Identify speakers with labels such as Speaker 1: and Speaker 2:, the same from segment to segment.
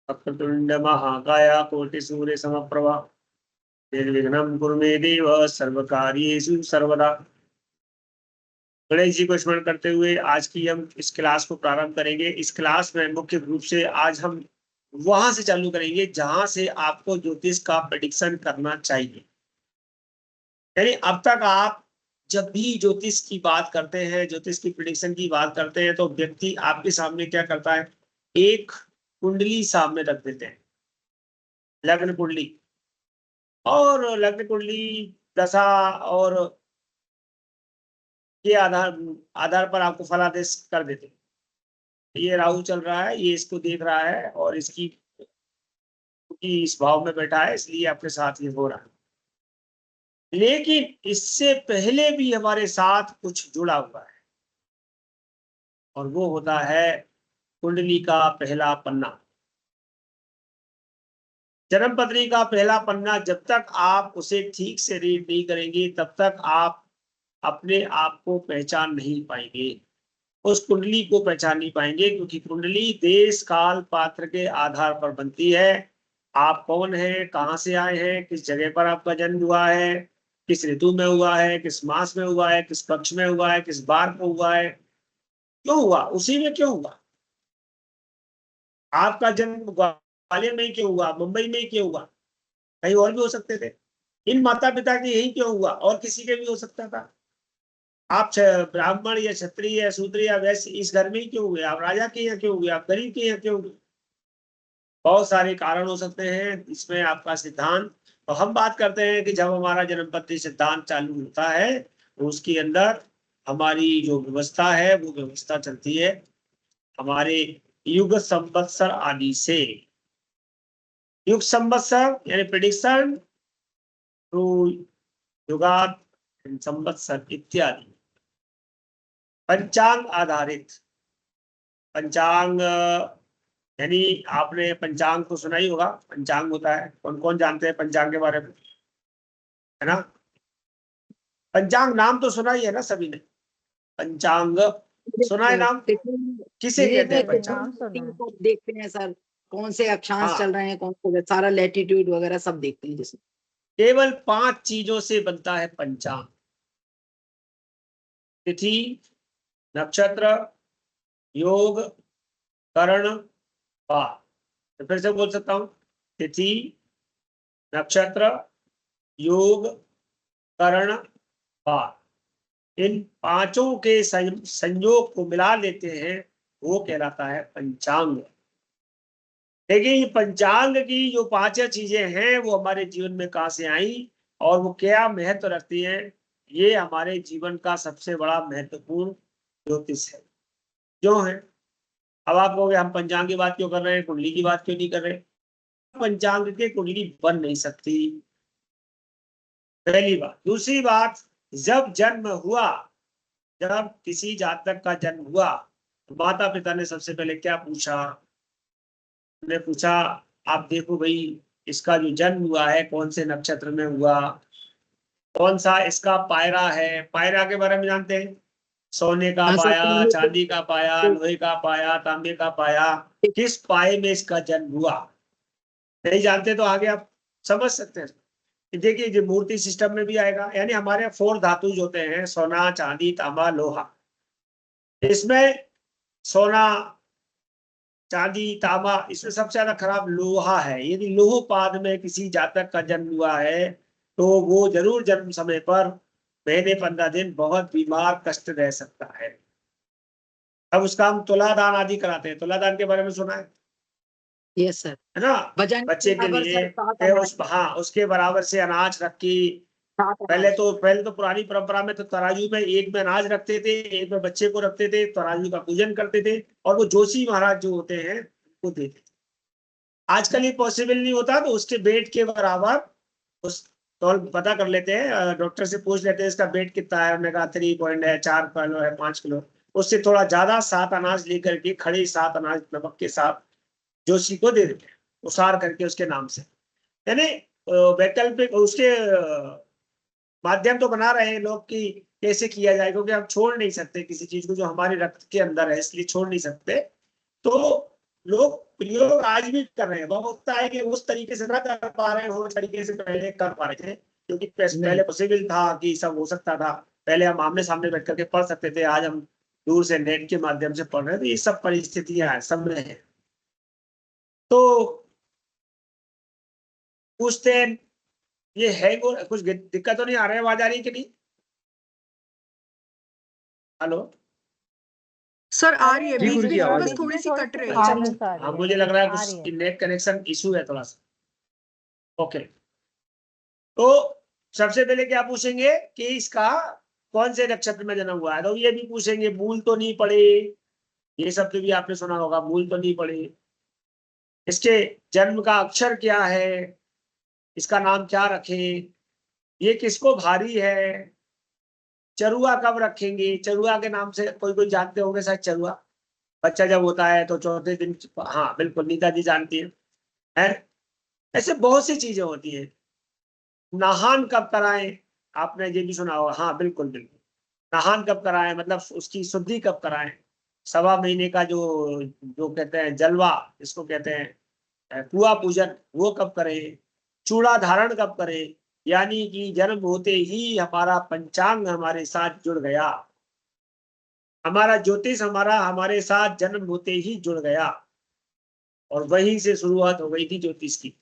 Speaker 1: वक्रतुंड महाकाय कोटिसूर्य समप्रभा निर्विघ्नं कुरु मे देव सर्वकार्येषु सर्वदा। गणेश जी को स्मरण करते हुए आज की हम इस क्लास को प्रारंभ करेंगे। इस क्लास में मुख्य रूप से आज हम वहां से चालू करेंगे जहां से आपको ज्योतिष का प्रेडिक्शन करना चाहिए। यानी अब तक आप जब भी ज्योतिष की बात करते हैं, ज्योतिष की प्रेडिक्शन की बात करते हैं, तो व्यक्ति आपके सामने क्या करता है, एक कुंडली सामने रख देते हैं, लग्न कुंडली, और लग्न कुंडली दशा और के आधार आधार पर आपको फलादेश कर देते हैं। ये राहु चल रहा है, ये इसको देख रहा है और इसकी क्योंकि इस भाव में बैठा है इसलिए आपके साथ ये हो रहा है। लेकिन इससे पहले भी हमारे साथ कुछ जुड़ा हुआ है और वो होता है कुंडली का पहला पन्ना। जन्म पत्री का पहला पन्ना जब तक आप उसे ठीक से रीड नहीं करेंगे तब तक आप अपने आप को पहचान नहीं पाएंगे, उस कुंडली को पहचान नहीं पाएंगे, क्योंकि कुंडली देश काल पात्र के आधार पर बनती है। आप कौन हैं, कहाँ से आए हैं, किस जगह पर आपका जन्म हुआ है, किस ऋतु में हुआ है, किस मास में हुआ है, किस पक्ष में हुआ है, किस बार को हुआ है, क्यों हुआ, उसी में क्यों हुआ, आपका जन्म ग्वालियर में ही क्यों हुआ, मुंबई में ही क्यों हुआ, कहीं और भी हो सकते थे। इन माता पिता के यही क्यों हुआ, और किसी के भी हो सकता था। आप ब्राह्मण या क्षत्रिय या शूद्र या वैश्य इस घर में ही क्यों हुए, आप राजा के यहाँ क्यों हुए, आप गरीब के यहाँ क्यों हुए। बहुत सारे कारण हो सकते हैं इसमें आपका सिद्धांत। तो हम बात करते हैं कि जब हमारा जन्मपत्री सिद्धांत चालू होता है तो उसके अंदर हमारी जो व्यवस्था है वो व्यवस्था चलती है हमारे युग संवत्सर आदि से। युग संवत्सर यानी प्रेडिक्शन थ्रू युगात संवत्सर इत्यादि। पंचांग आधारित, पंचांग यानी आपने पंचांग तो सुना ही होगा, पंचांग होता है, कौन कौन जानते हैं पंचांग के बारे में, है ना। पंचांग नाम तो सुना ही है ना सभी ने, पंचांग सुना है नाम, किसे कहते हैं पंचांग।
Speaker 2: देखते हैं सर, कौन से अक्षांश चल
Speaker 1: हाँ,
Speaker 2: रहे हैं, कौन से सारा लैटिट्यूड वगैरह सब देखते हैं जिसमें।
Speaker 1: केवल 5 चीजों से बनता है पंचांग। तिथि, नक्षत्र, योग, करण, पाद। तो फिर से बोल सकता हूं, तिथि, नक्षत्र, योग, करण, पाद। इन पांचों के संयोग को मिला लेते हैं, वो कहलाता है पंचांग। लेकिन ये पंचांग की जो 5 चीजें हैं वो हमारे जीवन में कहां से आई और वो क्या महत्व रखती हैं, ये हमारे जीवन का सबसे बड़ा महत्वपूर्ण ज्योतिष है जो है। अब आप कहोगे हम पंचांग की बात क्यों कर रहे हैं, कुंडली की बात क्यों नहीं कर रहे। पंचांग के कुंडली बन नहीं सकती, पहली बात। दूसरी बात, जब जन्म हुआ, जब किसी जातक का जन्म हुआ तो माता पिता ने सबसे पहले क्या पूछा, ने पूछा आप देखो भाई इसका जो जन्म हुआ है कौन से नक्षत्र में हुआ, कौन सा इसका पायरा है। पायरा के बारे में जानते हैं, सोने का
Speaker 2: हाँ सर,
Speaker 1: पाया, चांदी का पाया, लोहे का पाया, तांबे का पाया, किस पाए में इसका जन्म हुआ। नहीं जानते तो आगे आप समझ सकते हैं। देखिए जो मूर्ति सिस्टम में भी आएगा, यानी हमारे 4 धातु होते हैं, सोना, चांदी, तांबा, लोहा। इसमें सोना, चांदी, तांबा, इसमें सबसे ज्यादा खराब लोहा है। यदि लोह पाद में किसी जातक का जन्म हुआ है तो वो जरूर जन्म समय पर महीने 15 दिन बहुत बीमार कष्ट रह सकता है। अब उसका हम तुलादान आदि कराते हैं, तुलादान के बारे में सुना
Speaker 2: यस सर,
Speaker 1: है ना।
Speaker 2: वजन
Speaker 1: बच्चे के
Speaker 2: बराबर
Speaker 1: लिए
Speaker 2: सर 7
Speaker 1: उस हाँ उसके बराबर से अनाज रख के,
Speaker 2: 7
Speaker 1: पहले तो पुरानी परंपरा में तो तराजू में एक में अनाज रखते थे, एक में बच्चे को रखते थे, तराजू का पूजन करते थे और वो जोशी महाराज जो होते हैं वो देते थे। आजकल ये पॉसिबल नहीं होता तो उसके वेट के बराबर उस तौल पता कर लेते हैं, डॉक्टर से पूछ लेते हैं इसका वेट कितना है, हमने कहा 3 पॉइंट है, 4 किलो है, 5 किलो। उससे थोड़ा ज्यादा 7 अनाज लेकर के खड़े 7 अनाज नमक के साथ जोशी को दे देते हैं, उसार करके उसके नाम से। यानी वैकल्पिक उसके माध्यम तो बना रहे हैं लोग कि कैसे किया जाए, क्योंकि हम छोड़ नहीं सकते किसी चीज को जो हमारे रक्त के अंदर है, इसलिए छोड़ नहीं सकते। तो लोग प्रयोग आज भी कर रहे हैं। वो होता है कि उस तरीके से ना कर पा रहे हो, उस तरीके से पहले कर पा रहे थे, क्योंकि पहले पॉसिबल था कि सब हो सकता था। पहले हम आमने सामने बैठ करके पढ़ सकते थे, आज हम दूर से नेट के माध्यम से पढ़ रहे हैं। तो ये सब परिस्थितियां सब में है। तो पूछते हैं, ये है कुछ दिक्कत तो नहीं आ रहा है? आवाज आ रही है कि नहीं? हेलो?
Speaker 3: सर आ रही है,
Speaker 4: जी,
Speaker 3: बीच
Speaker 4: गुरुजी,
Speaker 3: बीच में
Speaker 4: आवाज
Speaker 3: बस
Speaker 4: आ
Speaker 3: थोड़ी सी कट रही
Speaker 1: अच्छा,
Speaker 3: है।
Speaker 1: हाँ, मुझे लग रहा है कुछ नेट कनेक्शन इशू है थोड़ा सा। ओके, तो सबसे पहले क्या पूछेंगे कि इसका कौन से नक्षत्र में जन्म हुआ है। तो ये भी पूछेंगे, मूल तो नहीं पड़े, ये शब्द भी आपने सुना होगा, मूल तो नहीं पड़े। इसके जन्म का अक्षर क्या है, इसका नाम क्या रखे, ये किसको भारी है, चरुआ कब रखेंगे। चरुआ के नाम से कोई कोई जानते होंगे शायद। चरुआ बच्चा जब होता है तो चौथे दिन, हाँ बिल्कुल, नीता जी जानती है। ऐसे बहुत सी चीजें होती हैं। नहान कब कराएं, आपने ये भी सुना होगा। हाँ बिल्कुल बिल्कुल, नहान कब कराएं, मतलब उसकी शुद्धि कब कराएं। 1.25 महीने का जो जो कहते हैं जलवा, इसको कहते हैं कुआ पूजन, वो कब करें। चूड़ा धारण कब करें, यानी कि जन्म होते ही हमारा पंचांग हमारे साथ जुड़ गया, हमारा ज्योतिष हमारा हमारे साथ जन्म होते ही जुड़ गया, और वहीं से शुरुआत हो गई थी ज्योतिष की।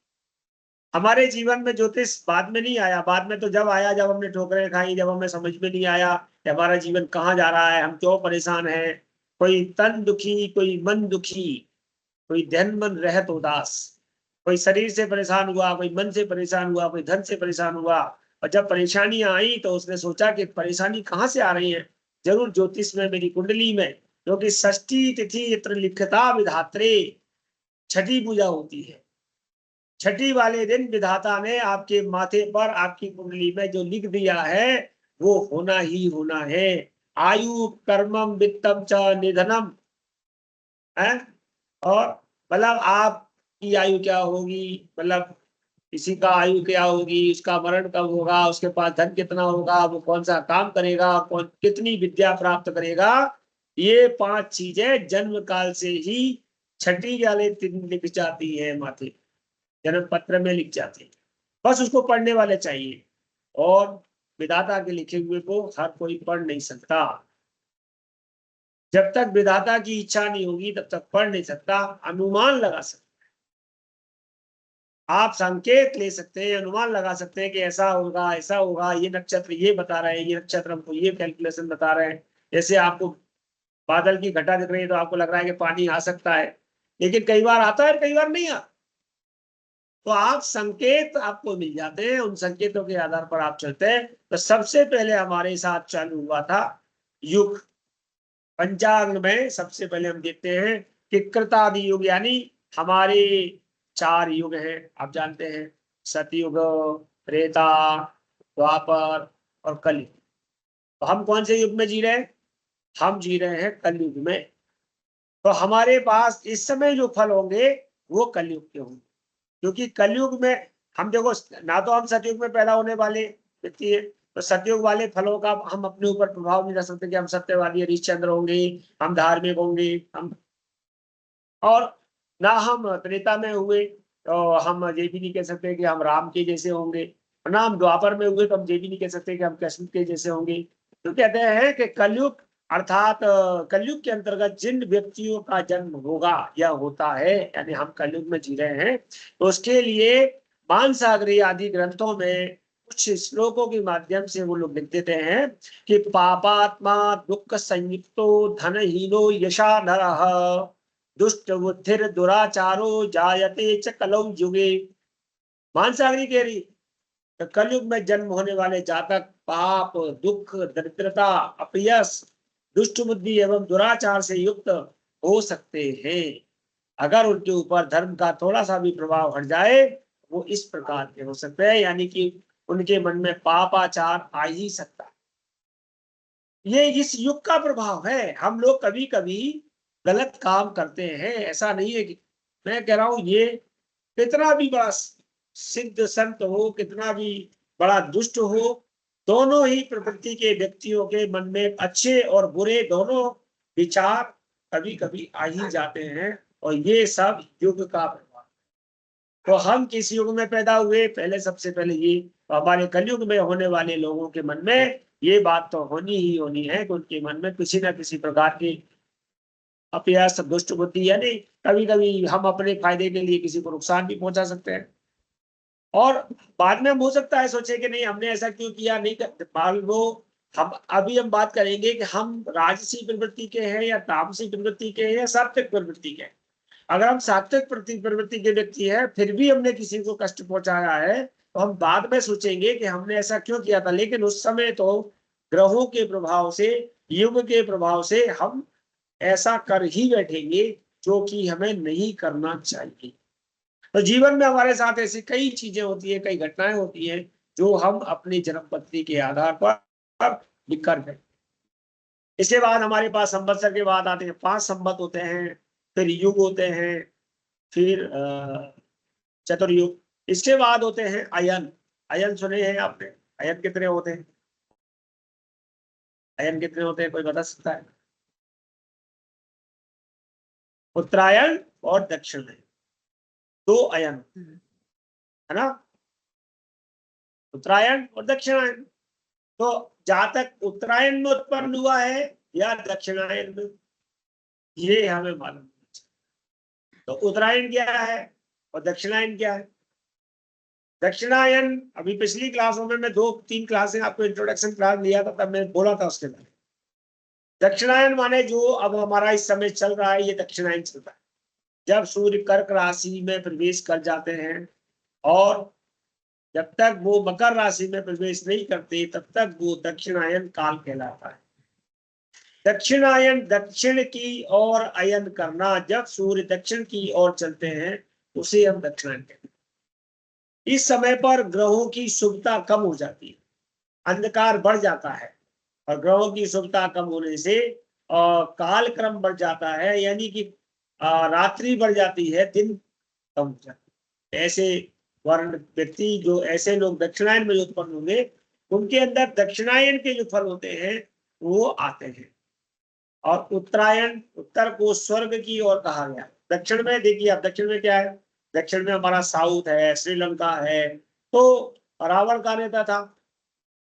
Speaker 1: हमारे जीवन में ज्योतिष बाद में नहीं आया। बाद में तो जब आया जब हमने ठोकरें खाई, जब हमें समझ में नहीं आया कि हमारा जीवन कहाँ जा रहा है, हम क्यों परेशान हैं। कोई तन दुखी, कोई मन दुखी, कोई धन मन रहत उदास, कोई शरीर से परेशान हुआ, कोई मन से परेशान हुआ, कोई धन से परेशान हुआ। और जब परेशानियां आई तो उसने सोचा कि परेशानी कहाँ से आ रही है, जरूर ज्योतिष में, मेरी कुंडली में, क्योंकि षष्ठी तिथि यत्र लिखता विधात्रे, छठी पूजा होती है। छठी वाले दिन विधाता ने आपके माथे पर, आपकी कुंडली में जो लिख दिया है वो होना ही होना है। आयु कर्मम वित्तम च निधनम है। और मतलब आपकी आयु क्या होगी, मतलब किसी का आयु क्या होगी, उसका मरण कब होगा, उसके पास धन कितना होगा, वो कौन सा काम करेगा, कौन कितनी विद्या प्राप्त करेगा, ये 5 चीजें जन्म काल से ही छठी वाले दिन लिख जाती है माथे, जन्म पत्र में लिख जाती है। बस उसको पढ़ने वाले चाहिए, और विधाता के लिखे हुए को हर कोई पढ़ नहीं सकता। जब तक विधाता की इच्छा नहीं होगी तब तक पढ़ नहीं सकता। अनुमान लगा सकता, आप संकेत ले सकते हैं, अनुमान लगा सकते हैं कि ऐसा होगा ऐसा होगा, ये नक्षत्र ये बता रहे हैं, ये नक्षत्र हमको ये कैलकुलेशन बता रहे हैं। जैसे आपको बादल की घटा दिख रही है तो आपको लग रहा है कि पानी आ सकता है, लेकिन कई बार आता है, कई बार नहीं आता। तो आप संकेत आपको मिल जाते हैं, उन संकेतों के आधार पर आप चलते हैं। तो सबसे पहले हमारे साथ चालू हुआ था युग। पंचांग में सबसे पहले हम देखते हैं कि कृतादि युग, यानी हमारे 4 युग हैं, आप जानते हैं, सतयुग, त्रेता, द्वापर और कलयुग। तो हम कौन से युग में जी रहे हैं? हम जी रहे हैं कलयुग में। तो हमारे पास इस समय जो फल होंगे वो कलयुग के होंगे, क्योंकि कलयुग में हम देखो, ना तो हम सतयुग में पैदा होने वाले व्यक्ति है, तो सतयुग वाले फलों का हम अपने ऊपर प्रभाव नहीं रख सकते कि हम सत्यवादी हरिश्चंद्र होंगे, हम धार्मिक होंगे, हम, और ना हम त्रेता में हुए तो हम ये भी नहीं कह सकते कि हम राम के जैसे होंगे, और ना हम द्वापर में हुए तो हम ये भी नहीं कह सकते कि हम कृष्ण के जैसे होंगे। तो कहते हैं कि कलयुग अर्थात कलयुग के अंतर्गत जिन व्यक्तियों का जन्म होगा या होता है, यानी हम कलयुग में जी रहे हैं, तो उसके लिए मानसागरी आदि ग्रंथों में कुछ श्लोकों के माध्यम से वो लोग लिख देते हैं कि पापात्मा दुख संयुक्तो धनहीनो यशा नरः दुष्ट बुद्धिर दुराचारो जायते च कलौ युगे। मानसागरी कह रही तो कलयुग में जन्म होने वाले जातक पाप, दुख, दरिद्रता, अपयश, दुष्ट बुद्धि एवं दुराचार से युक्त हो सकते हैं। अगर उनके ऊपर धर्म का थोड़ा सा भी प्रभाव हट जाए, वो इस प्रकार के हो सकते हैं, यानी कि उनके मन में पापाचार आ ही सकता है। ये इस युग का प्रभाव है। हम लोग कभी कभी गलत काम करते हैं, ऐसा नहीं है कि, मैं कह रहा हूं ये कितना भी बड़ा सिद्ध संत हो, कितना भी बड़ा दुष्ट हो, दोनों ही प्रवृत्ति के व्यक्तियों के मन में अच्छे और बुरे दोनों विचार कभी कभी आ ही जाते हैं, और ये सब युग का प्रभाव। तो हम किस युग में पैदा हुए, पहले सबसे पहले ये तो हमारे कलयुग में होने वाले लोगों के मन में ये बात तो होनी ही होनी है कि उनके मन में किसी न किसी प्रकार की अपयश, दुष्ट बुद्धि, यानी कभी कभी हम अपने फायदे के लिए किसी को नुकसान भी पहुंचा सकते हैं। और बाद में हम हो सकता है सोचे कि नहीं हमने ऐसा क्यों किया, नहीं मान लो हम बात करेंगे कि हम राजसी प्रवृत्ति के हैं या तामसी प्रवृत्ति के हैं या सात्विक प्रवृत्ति के हैं। अगर हम सात्विक प्रवृत्ति के व्यक्ति है फिर भी हमने किसी को कष्ट पहुंचाया है तो हम बाद में सोचेंगे कि हमने ऐसा क्यों किया था, लेकिन उस समय तो ग्रहों के प्रभाव से, युग के प्रभाव से हम ऐसा कर ही बैठेंगे जो कि हमें नहीं करना चाहिए। तो जीवन में हमारे साथ ऐसी कई चीजें होती है, कई घटनाएं होती हैं जो हम अपनी जन्मपत्री के आधार पर लिख कर गए। इसके बाद हमारे पास संवत्सर के बाद आते हैं 5 संवत होते हैं, फिर युग होते हैं, फिर चतुर्युग। इसके बाद होते हैं अयन। अयन सुने हैं आपने? अयन कितने होते हैं? अयन कितने होते हैं, कोई बता सकता है? उत्तरायण और दक्षिणायन, 2 अयन है ना, उत्तरायण और दक्षिणायन। तो जहां तक उत्तरायण में उत्पन्न हुआ है या दक्षिणायन में, ये हमें मालूम होना चाहिए। तो उत्तरायण क्या है और दक्षिणायन क्या है? दक्षिणायन अभी पिछली क्लासों में मैं 2-3 क्लासें आपको इंट्रोडक्शन क्लास लिया था, तब मैं बोला था उसके बारे में। दक्षिणायन माने जो अब हमारा इस समय चल रहा है, ये दक्षिणायन चल रहा है। जब सूर्य कर्क राशि में प्रवेश कर जाते हैं और जब तक वो मकर राशि में प्रवेश नहीं करते तब तक वो दक्षिणायन काल कहलाता है। दक्षिणायन, दक्षिण की ओर अयन करना, जब सूर्य दक्षिण की ओर चलते हैं उसे हम दक्षिणायन कहते हैं। इस समय पर ग्रहों की शुभता कम हो जाती है, अंधकार बढ़ जाता है, और ग्रहों की शुभता कम होने से काल क्रम बढ़ जाता है, यानी कि रात्रि बढ़ जाती है, दिन कम हो जाता है। ऐसे वर्ण व्यक्ति, जो ऐसे लोग दक्षिणायन में उत्पन्न होंगे, उनके अंदर दक्षिणायन के जो फल होते हैं वो आते हैं। और उत्तरायण, उत्तर को स्वर्ग की ओर कहा गया। दक्षिण में देखिए, अब दक्षिण में क्या है? दक्षिण में हमारा साउथ है, श्रीलंका है। तो रावण का रहता था,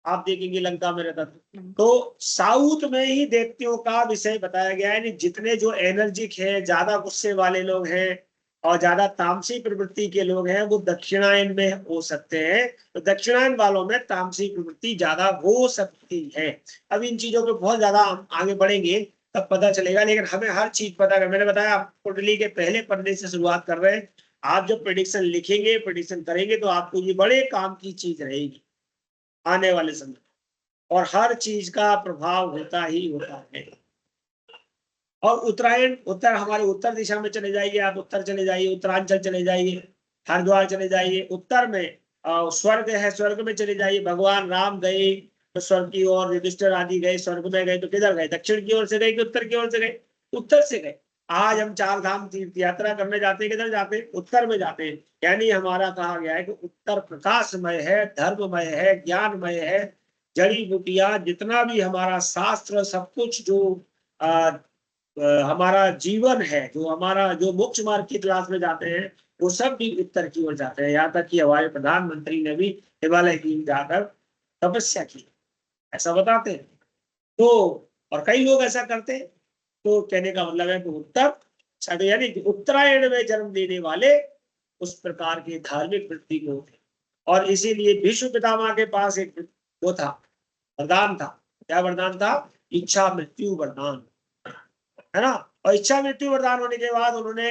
Speaker 1: आप देखेंगे लंका में रहता था। तो साउथ में ही देवतियों का विषय बताया गया है। जितने जो एनर्जिक है, ज्यादा गुस्से वाले लोग हैं और ज्यादा तामसी प्रवृत्ति के लोग हैं, वो दक्षिणायन में हो सकते हैं। तो दक्षिणायन वालों में तामसी प्रवृत्ति ज्यादा हो सकती है। अब इन चीजों पे बहुत ज्यादा हम आगे बढ़ेंगे तब पता चलेगा, लेकिन हमें हर चीज पता है। मैंने बताया आप कुंडली के पहले पन्ने से शुरुआत कर रहे हैं। आप जब प्रेडिक्शन लिखेंगे, प्रेडिक्शन करेंगे, तो आपको ये बड़े काम की चीज रहेगी आने वाले समय। और हर चीज का प्रभाव होता ही होता है। और उत्तरायण, उत्तर हमारे उत्तर दिशा में चले जाइए, आप उत्तर चले जाइए, उत्तरांचल चले जाइए, हरिद्वार चले जाइए। उत्तर में स्वर्ग है, स्वर्ग में चले जाइए। भगवान राम गए तो स्वर्ग की ओर, युधिष्ठिर आदि गए स्वर्ग में, गए तो किधर गए? दक्षिण की ओर से गए कि उत्तर की ओर से गए? उत्तर से गए। आज हम 4 धाम तीर्थ यात्रा करने जाते हैं, किधर जाते हैं? उत्तर में जाते हैं। यानी हमारा कहा गया है कि उत्तर प्रकाशमय है, धर्ममय है, ज्ञानमय है। जड़ी बूटियां, जितना भी हमारा शास्त्र, सब कुछ जो हमारा जीवन है, जो हमारा जो मोक्ष मार्ग की तलाश में जाते हैं, वो सब भी उत्तर की ओर जाते हैं। यहाँ तक कि हमारे प्रधानमंत्री ने भी हिमालय की जाकर तपस्या की, ऐसा बताते हैं। तो और कई लोग ऐसा करते हैं। तो कहने का मतलब है कि उत्तर, यानी उत्तरायण में जन्म लेने वाले उस प्रकार के धार्मिक वृत्ति को होते। और इसीलिए भीष्म पितामह के पास एक वो था, वरदान था। क्या वरदान था? इच्छा मृत्यु वरदान, है ना। और इच्छा मृत्यु वरदान होने के बाद उन्होंने,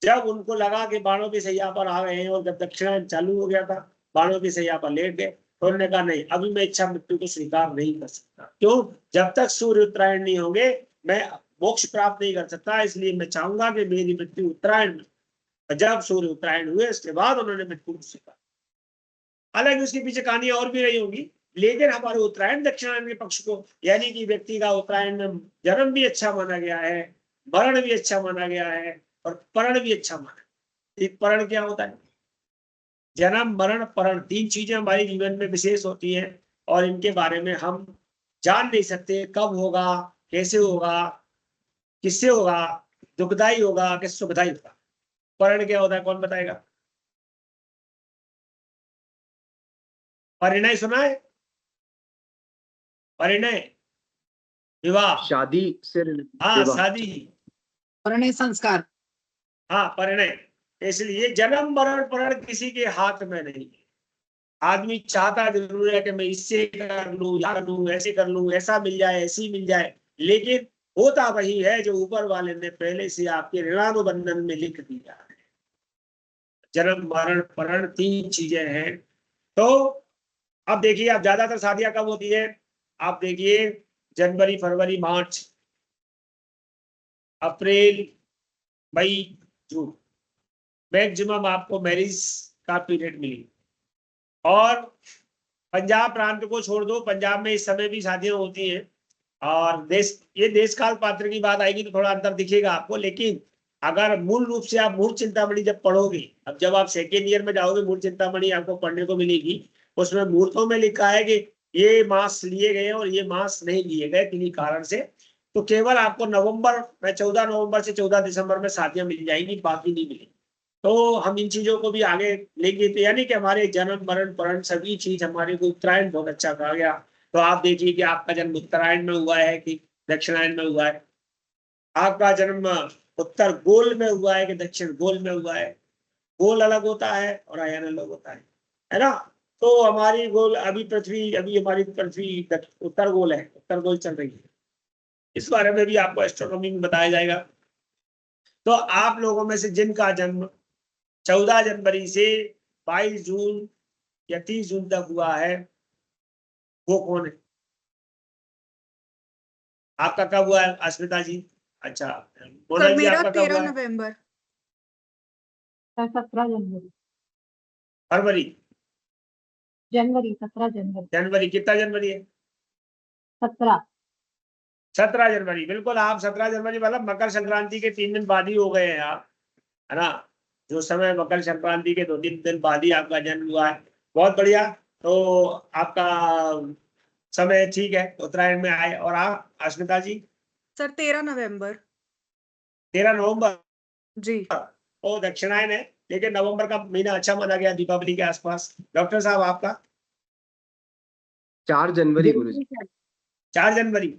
Speaker 1: जब उनको लगा कि बाणों की सैया पर आ गए हैं और जब दक्षिणायन चालू हो गया था, बाणों की सैया पर लेट गए, तो उन्होंने कहा नहीं, अभी मैं इच्छा मृत्यु को स्वीकार नहीं कर सकता। क्यों? जब तक सूर्य उत्तरायण नहीं होंगे मैं मोक्ष प्राप्त नहीं कर सकता, इसलिए मैं चाहूंगा कि मेरी मृत्यु उत्तरायण में। जब सूर्य उत्तरायण हुए उसके बाद उन्होंने मृत्यु को स्वीकार। हालांकि उसके पीछे कहानियां और भी रही होंगी, लेकिन हमारे उत्तरायण दक्षिणायन के पक्ष को, यानी कि व्यक्ति का उत्तरायण में जन्म भी अच्छा माना गया है, मरण भी अच्छा माना गया है, और परण भी अच्छा माना। एक परण क्या होता है? जन्म, मरण, परण, 3 चीजें हमारे जीवन में विशेष होती हैं और इनके बारे में हम जान नहीं सकते कब होगा, कैसे होगा, किससे होगा, दुखदाई होगा कि सुखदाई होगा? पर्ण क्या होता है, कौन बताएगा? परिणय सुना है? परिणय, विवाह,
Speaker 4: शादी से
Speaker 1: हाँ
Speaker 4: विवाह।
Speaker 1: शादी,
Speaker 2: परिणय संस्कार।
Speaker 1: हाँ परिणय। इसलिए जन्म मरण परण किसी के हाथ में नहीं है। आदमी चाहता जरूर है कि मैं इससे कर लूं, या कर लूं, ऐसे कर लूं, ऐसा मिल जाए, ऐसी मिल जाए, लेकिन होता वही है जो ऊपर वाले ने पहले से आपके ऋणानुबंधन में लिख दिया है। जन्म मरण परण 3 चीजें हैं। तो अब देखिए, अब ज्यादातर शादियां कब होती है? आप देखिए, जनवरी फरवरी मार्च अप्रैल मई जून, मैक्सिमम आपको मैरिज का पीरियड मिली। और पंजाब प्रांत को छोड़ दो, पंजाब में इस समय भी शादियां होती हैं। और ये देश काल पात्र की बात आएगी तो थोड़ा अंतर दिखेगा आपको, लेकिन अगर मूल रूप से आप मूल चिंतामणि जब पढ़ोगे, अब जब आप सेकेंड ईयर में जाओगे मूल चिंतामणि आपको पढ़ने को मिलेगी, उसमें मुहूर्तों में लिखा है कि ये मास लिए गए और ये मास नहीं लिए गए किन्हीं कारण से। तो केवल आपको नवंबर में 14 नवंबर से 14 दिसंबर में शादियां मिल जाएंगी, बाकी नहीं मिलेगी। तो हम इन चीजों को भी आगे लेंगे। तो यानी कि हमारे जन्म मरण परण सभी चीज हमारे को उत्तरायण बहुत अच्छा कहा गया। तो आप देखिए कि आपका जन्म उत्तरायण में हुआ है कि दक्षिणायन में हुआ है, आपका जन्म उत्तर गोल में हुआ है कि दक्षिण गोल में हुआ है। गोल अलग होता है और आयन अलग होता है ना? तो हमारी गोल अभी हमारी पृथ्वी उत्तर गोल है, उत्तर गोल चल रही है। इस बारे में भी आपको एस्ट्रोनॉमी में बताया जाएगा। तो आप लोगों में से जिनका जन्म 14 जनवरी से 22 जून या 30 जून तक हुआ है, वो कौन है? आपका कब हुआ है अस्मिता जी? अच्छा, मोना
Speaker 3: सर
Speaker 1: जी
Speaker 3: मेरा
Speaker 1: आपका कब
Speaker 3: 13
Speaker 1: हुआ है?
Speaker 3: नवंबर।
Speaker 5: 17 जनवरी।
Speaker 1: फरवरी?
Speaker 5: जनवरी 17 जनवरी।
Speaker 1: जनवरी कितना जनवरी है?
Speaker 5: 17।
Speaker 1: 17 जनवरी, बिल्कुल। आप 17 जनवरी मतलब मकर संक्रांति के 3 दिन बाद ही हो गए हैं आप, है ना? जो समय मकर संक्रांति के 2-3 दिन बाद ही आपका जन्म हुआ है। बहुत बढ़िया। तो आपका समय ठीक है, उत्तरायण में आए। और आप अस्मिता जी?
Speaker 3: सर 13 नवंबर।
Speaker 1: 13 नवंबर।
Speaker 3: जी।
Speaker 1: वो दक्षिणायन है, लेकिन नवंबर का महीना अच्छा माना गया दीपावली के आसपास। डॉक्टर साहब आपका?
Speaker 4: 4 जनवरी गुरुजी।
Speaker 1: 4 जनवरी।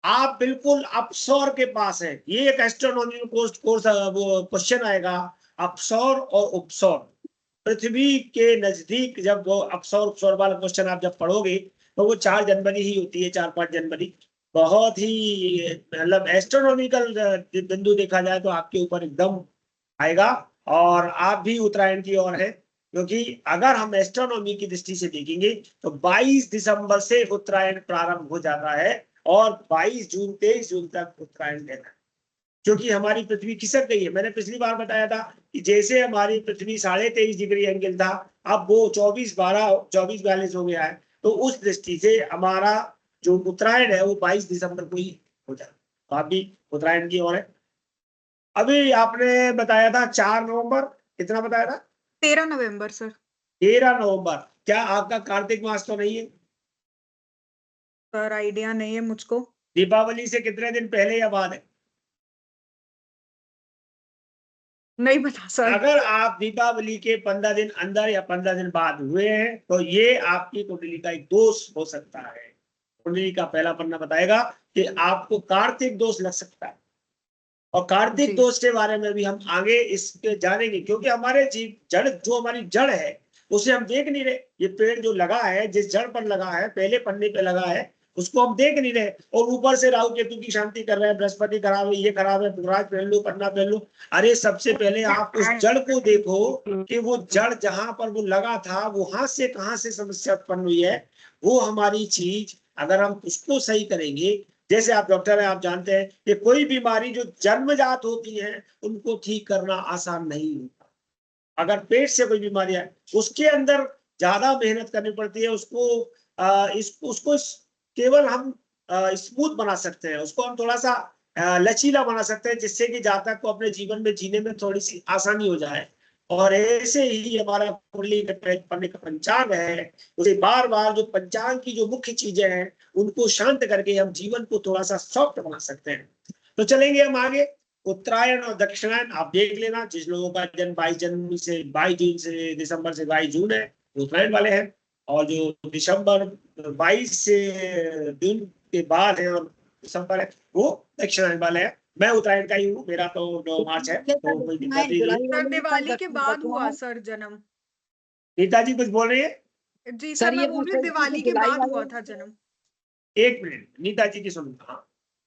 Speaker 1: आप बिल्कुल अपसौर के पास है। ये एक एस्ट्रोनॉमी में कोर्स वो क्वेश्चन आएगा, अपसौर और उपसौर। पृथ्वी के नजदीक जब वो अपसौर उपसौर वाला क्वेश्चन आप जब पढ़ोगे तो वो 4 जनवरी ही होती है, 4-5 जनवरी। बहुत ही मतलब एस्ट्रोनॉमिकल बिंदु देखा जाए तो आपके ऊपर एकदम आएगा। और आप भी उत्तरायण की ओर है, क्योंकि अगर हम एस्ट्रोनॉमी की दृष्टि से देखेंगे तो 22 दिसंबर से उत्तरायण प्रारंभ हो जाता है और 22 जून 23 जून तक उत्तरायण रहता है। क्योंकि हमारी पृथ्वी खिसक गई है। मैंने पिछली बार बताया था कि जैसे हमारी पृथ्वी 23.5 डिग्री एंगल था, अब वो 24-42 हो गया है। तो उस दृष्टि से हमारा जो उत्तरायण है वो 22 दिसंबर को ही हो जाता है। तो आप भी उत्तरायण की ओर है। अभी आपने बताया था 4 नवंबर, कितना बताया था?
Speaker 3: 13 नवंबर सर।
Speaker 1: 13 नवंबर। क्या आपका कार्तिक मास तो नहीं है?
Speaker 3: सर आइडिया नहीं है मुझको।
Speaker 1: दीपावली से कितने दिन पहले या बाद है?
Speaker 3: नहीं पता सर।
Speaker 1: अगर आप दीपावली के 15 दिन अंदर या 15 दिन बाद हुए हैं तो ये आपकी कुंडली का एक दोष हो सकता है। कुंडली का पहला पन्ना बताएगा कि आपको कार्तिक दोष लग सकता है। और कार्तिक
Speaker 3: जी।
Speaker 1: दोष के बारे में भी हम आगे इसके जानेंगे, क्योंकि हमारे जीव जड़, जो हमारी जड़ है उसे हम देख नहीं रहे। ये पेड़ जो लगा है, जिस जड़ पर लगा है, पहले पन्ने पे लगा है, उसको हम देख नहीं रहे। और ऊपर से राहु केतु की शांति कर रहे हैं, बृहस्पति खराब है, ये खराब है, पुराज पहन लो, पन्ना पहन लो। अरे सबसे पहले आप उस जड़ को देखो कि वो जड़ जहां पर वो लगा था वहां से कहां से समस्या उत्पन्न हुई है। वो हमारी चीज अगर हम उसको सही करेंगे, जैसे आप डॉक्टर हैं, आप जानते हैं कि कोई बीमारी जो जन्मजात होती है उनको ठीक करना आसान नहीं होता। अगर पेट से कोई बीमारी है उसके अंदर ज्यादा मेहनत करनी पड़ती है। उसको केवल हम स्मूथ बना सकते हैं, उसको हम थोड़ा सा लचीला बना सकते हैं, जिससे कि जातक को अपने जीवन में जीने में थोड़ी सी आसानी हो जाए। और ऐसे ही हमारा कुंडली पढ़ने का पंचांग है, उसे बार बार जो पंचांग की जो मुख्य चीजें हैं उनको शांत करके हम जीवन को थोड़ा सा सॉफ्ट बना सकते हैं। तो चलेंगे हम आगे। उत्तरायण और दक्षिणायन आप देख लेना, जिस लोगों का जन्म 22 जून से दिसंबर से 22 जून है उत्तरायण वाले हैं, और जो दिसंबर 22 से जून के बाद है और दिसंबर है वो दक्षिणायन वाले हैं। मैं उत्तरायण का ही हूँ, मेरा तो 9 मार्च है, तो कोई दिक्कत ही नहीं।
Speaker 3: सर दिवाली के बाद हुआ सर जन्म।
Speaker 1: नेताजी कुछ बोल रही है?
Speaker 3: जी
Speaker 2: सर,
Speaker 3: सर, मैं
Speaker 2: ये
Speaker 3: बोल
Speaker 2: पूछ
Speaker 3: रही
Speaker 2: रही थी
Speaker 3: दिवाली
Speaker 2: कि
Speaker 3: के
Speaker 2: जुलाई
Speaker 3: बाद
Speaker 2: वाले-
Speaker 3: हुआ था जन्म।
Speaker 1: एक मिनट, नीताजी की सुनो। हाँ,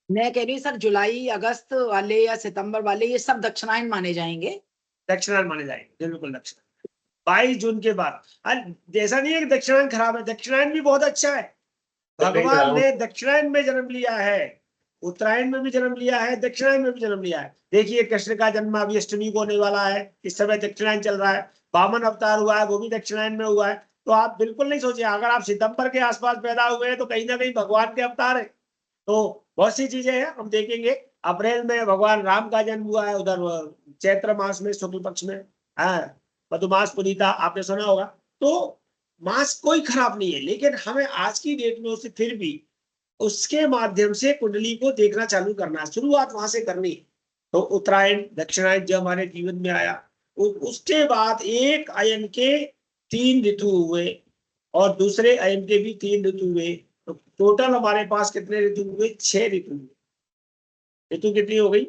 Speaker 2: मैं कह रही हूँ सर, जुलाई अगस्त वाले या सितंबर वाले ये सब दक्षिणायन माने जाएंगे।
Speaker 1: दक्षिणायन माने जाएंगे, बिल्कुल दक्षिणायन 22 जून के बाद। जैसा नहीं है कि दक्षिणायन खराब है, दक्षिणायन भी बहुत अच्छा है। भगवान ने दक्षिणायन में जन्म लिया है, उत्तरायण में भी जन्म लिया है, दक्षिणायन में भी जन्म लिया है। देखिए कृष्ण का जन्म अभी अष्टमी को होने वाला है, इस समय दक्षिणायन चल रहा है। वामन अवतार हुआ है, वो भी दक्षिणायन में हुआ है। तो आप बिल्कुल नहीं सोचिए, अगर आप सितंबर के आसपास पैदा हुए हैं तो कहीं ना कहीं भगवान के अवतार है। तो बहुत सी चीजें हैं, हम देखेंगे। अप्रैल में भगवान राम का जन्म हुआ है, उधर चैत्र मास में शुक्ल पक्ष में, मधुमास पुनीता आपने सुना होगा। तो मास कोई खराब नहीं है, लेकिन हमें आज की डेट में उसे फिर भी उसके माध्यम से कुंडली को देखना चालू करना है, शुरुआत वहां से करनी है। तो उत्तरायण दक्षिणायन जब हमारे जीवन में आया, उसके बाद एक अयन के 3 ऋतु हुए और दूसरे अयन के भी 3 ऋतु हुए। तो टोटल हमारे पास कितने ऋतु हुए? 6 ऋतु हुए। ऋतु कितनी हो गई?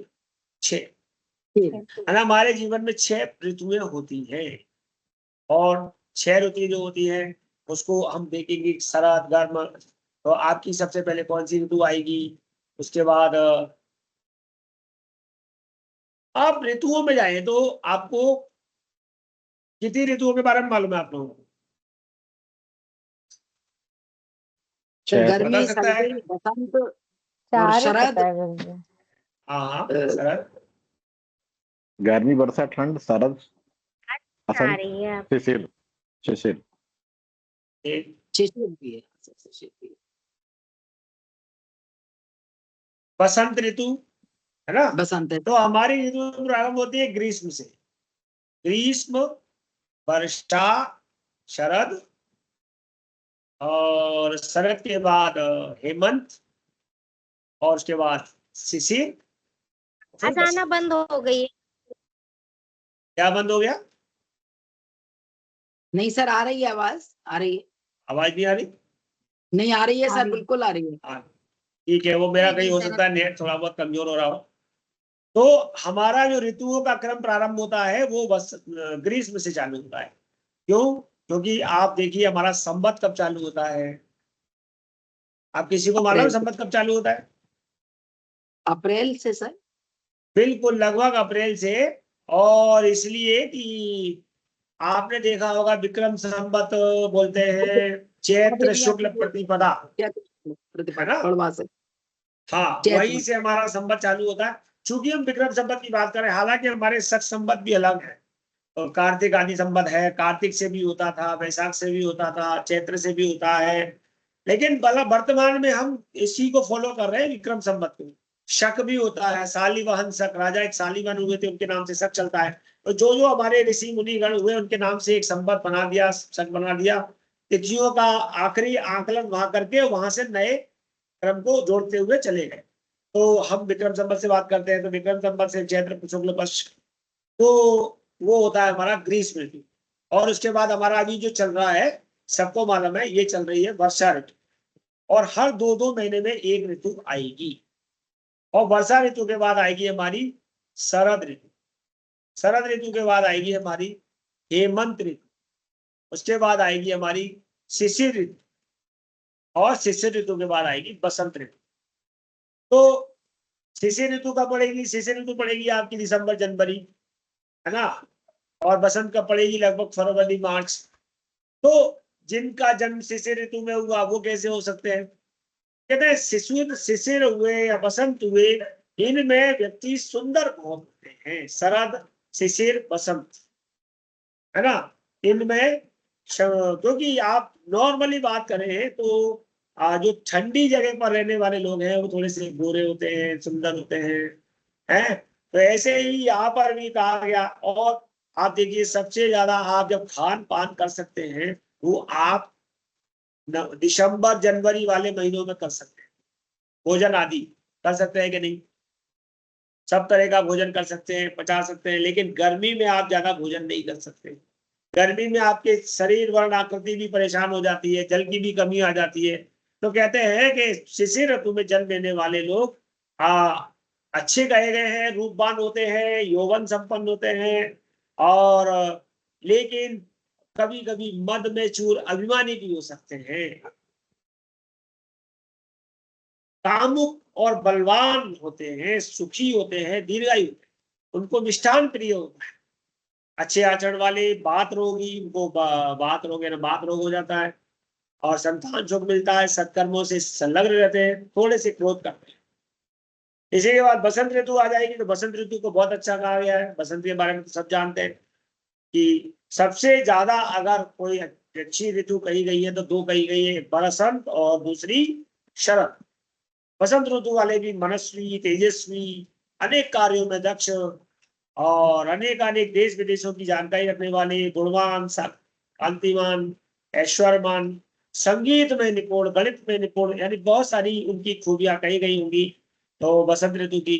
Speaker 1: 6। हमारे जीवन में 6 ऋतुएं होती हैं, और 6 ऋतु जो होती हैं उसको हम देखेंगे, शरद, गर्म। तो आपकी सबसे पहले कौन सी ऋतु आएगी? उसके बाद आप ऋतुओं में जाए तो आपको कितनी ऋतुओं के बारे में मालूम है आप लोगों को?
Speaker 2: गर्मी,
Speaker 1: बता सकता है?
Speaker 2: सर्दी, बसंत और
Speaker 4: चार ही
Speaker 2: शरद।
Speaker 4: पता है मुझे।
Speaker 1: हाँ, शरद,
Speaker 6: गर्मी, वर्षा, ठंड, शरद,
Speaker 4: आ
Speaker 6: बसंत,
Speaker 4: रही है
Speaker 6: शिशिर। शिशिर।
Speaker 1: एक
Speaker 2: शिशिर भी है, शिशिर भी है।
Speaker 1: बसंत ऋतु है ना।
Speaker 2: बसंत है।
Speaker 1: तो हमारी ऋतु प्रारंभ होती है ग्रीष्म से। ग्रीष्म, वर्षा, शरद, और शरद के बाद हेमंत, और उसके बाद शिशिर, फिर
Speaker 4: आज आना
Speaker 1: बसंत।
Speaker 4: बंद हो गई है।
Speaker 1: क्या बंद हो गया?
Speaker 2: नहीं सर, आ रही है आवाज, आ रही है।
Speaker 1: आवाज नहीं आ रही?
Speaker 2: नहीं आ रही है
Speaker 4: आ
Speaker 2: सर,
Speaker 4: रही है।
Speaker 2: बिल्कुल आ रही है।
Speaker 1: हाँ, ठीक है, वो मेरा
Speaker 4: नहीं,
Speaker 1: कहीं
Speaker 4: नहीं
Speaker 1: हो
Speaker 4: सर।
Speaker 1: सकता है नेट थोड़ा बहुत कमजोर हो रहा हो। तो हमारा जो ऋतुओं का क्रम प्रारंभ होता है वो बस ग्रीष्म से चालू होता है। क्यों? क्योंकि आप देखिए हमारा संवत कब चालू होता है? आप किसी को मालूम है
Speaker 2: अप्रैल से।
Speaker 1: संवत कब चालू होता है?
Speaker 2: अप्रैल से सर।
Speaker 1: बिल्कुल, लगभग अप्रैल से। और इसलिए कि आपने देखा होगा विक्रम संवत बोलते हैं चैत्र शुक्ल प्रतिपदा, है ना।
Speaker 2: पड़वा से।
Speaker 1: हाँ,
Speaker 2: चैत्र
Speaker 1: वहीं से हमारा संवत चालू होता है। चूंकि हम विक्रम संवत की बात करें, हालांकि हमारे सच संवत भी अलग है। और कार्तिक आदि संवत है, कार्तिक से भी होता था, वैशाख से भी होता था, चैत्र से भी होता है। लेकिन वर्तमान में हम इसी को फॉलो कर रहे हैं, विक्रम संवत को। शक भी होता है, शालिवाहन शक, राजा एक शालिवाहन हुए थे, उनके नाम से शक चलता है। तो जो जो हमारे ऋषि मुनिगण हुए उनके नाम से एक संवत बना दिया, शक बना दिया। तिथियों का आखिरी आकलन वहां करके वहां से नए क्रम को जोड़ते हुए चले गए। तो हम विक्रम संवत से बात करते हैं, तो विक्रम संवत से चैत्र शुक्ल पक्ष, तो वो होता है हमारा ग्रीष्म ऋतु। और उसके बाद हमारा अभी जो चल रहा है, सबको मालूम है, ये चल रही है वर्षा ऋतु। और हर 2-2 महीने में एक ऋतु आएगी। और वर्षा ऋतु के बाद आएगी हमारी शरद ऋतु। शरद ऋतु के बाद आएगी हमारी हेमंत ऋतु। उसके बाद आएगी हमारी शिशिर ऋतु, और शिशिर ऋतु के बाद आएगी बसंत ऋतु। तो शिशिर ऋतु कब पड़ेगी? शिशिर ऋतु पड़ेगी आपकी दिसंबर जनवरी, है ना। और बसंत कब पड़ेगी? लगभग फरवरी मार्च। तो जिनका जन्म शिशिर ऋतु में हुआ वो कैसे हो सकते हैं? कहते हैं शिशिर हुए या बसंत हुए, इनमें व्यक्ति सुंदर बहुत होते हैं। शरद, शिशिर, बसंत, है ना। इनमें क्योंकि आप नॉर्मली बात करें तो जो ठंडी जगह पर रहने वाले लोग हैं वो थोड़े से गोरे होते हैं, सुंदर होते हैं। तो ऐसे ही यहाँ पर भी कहा गया। और आप देखिए सबसे ज्यादा आप जब खान पान कर सकते हैं वो आप दिसंबर जनवरी वाले महीनों में कर सकते हैं। भोजन आदि कर सकते हैं कि नहीं? सब तरह का भोजन कर सकते हैं, पचा सकते हैं, लेकिन गर्मी में आप ज्यादा भोजन नहीं कर सकते। गर्मी में आपके शरीर वर्ण आकृति भी परेशान हो जाती है, जल की भी कमी आ जाती है। तो कहते हैं कि शिशिर ऋतु में जन्म लेने वाले लोग अच्छे कहे गए हैं, रूपवान होते हैं, यौवन संपन्न होते हैं, और लेकिन कभी कभी मद में चूर अभिमानी भी हो सकते हैं। कामुक और बलवान होते हैं, सुखी होते हैं, दीर्घायु, उनको मिष्ठान प्रिय होता है। अच्छे आचरण वाले बात रोगी, उनको बात रोग है ना, बात रोग हो जाता है, और संतान सुख मिलता है, सत्कर्मों से संलग्न रहते हैं, थोड़े से क्रोध करते हैं। इसी के बाद बसंत ऋतु आ जाएगी, तो बसंत ऋतु को बहुत अच्छा कहा गया है। बसंत के बारे में तो सब जानते हैं कि सबसे ज्यादा अगर कोई अच्छी ऋतु कही गई है तो दो कही गई है, बसंत और दूसरी शरद। बसंत ऋतु वाले भी मनस्वी, तेजस्वी, अनेक कार्यों में दक्ष, और अनेक देश विदेशों की जानकारी रखने वाले, गुणवान, कांतिमान, ऐश्वर्यवान, संगीत में निपुण, गणित में निपुण, यानी बहुत सारी उनकी खूबियां कही गई होंगी तो बसंत ऋतु की।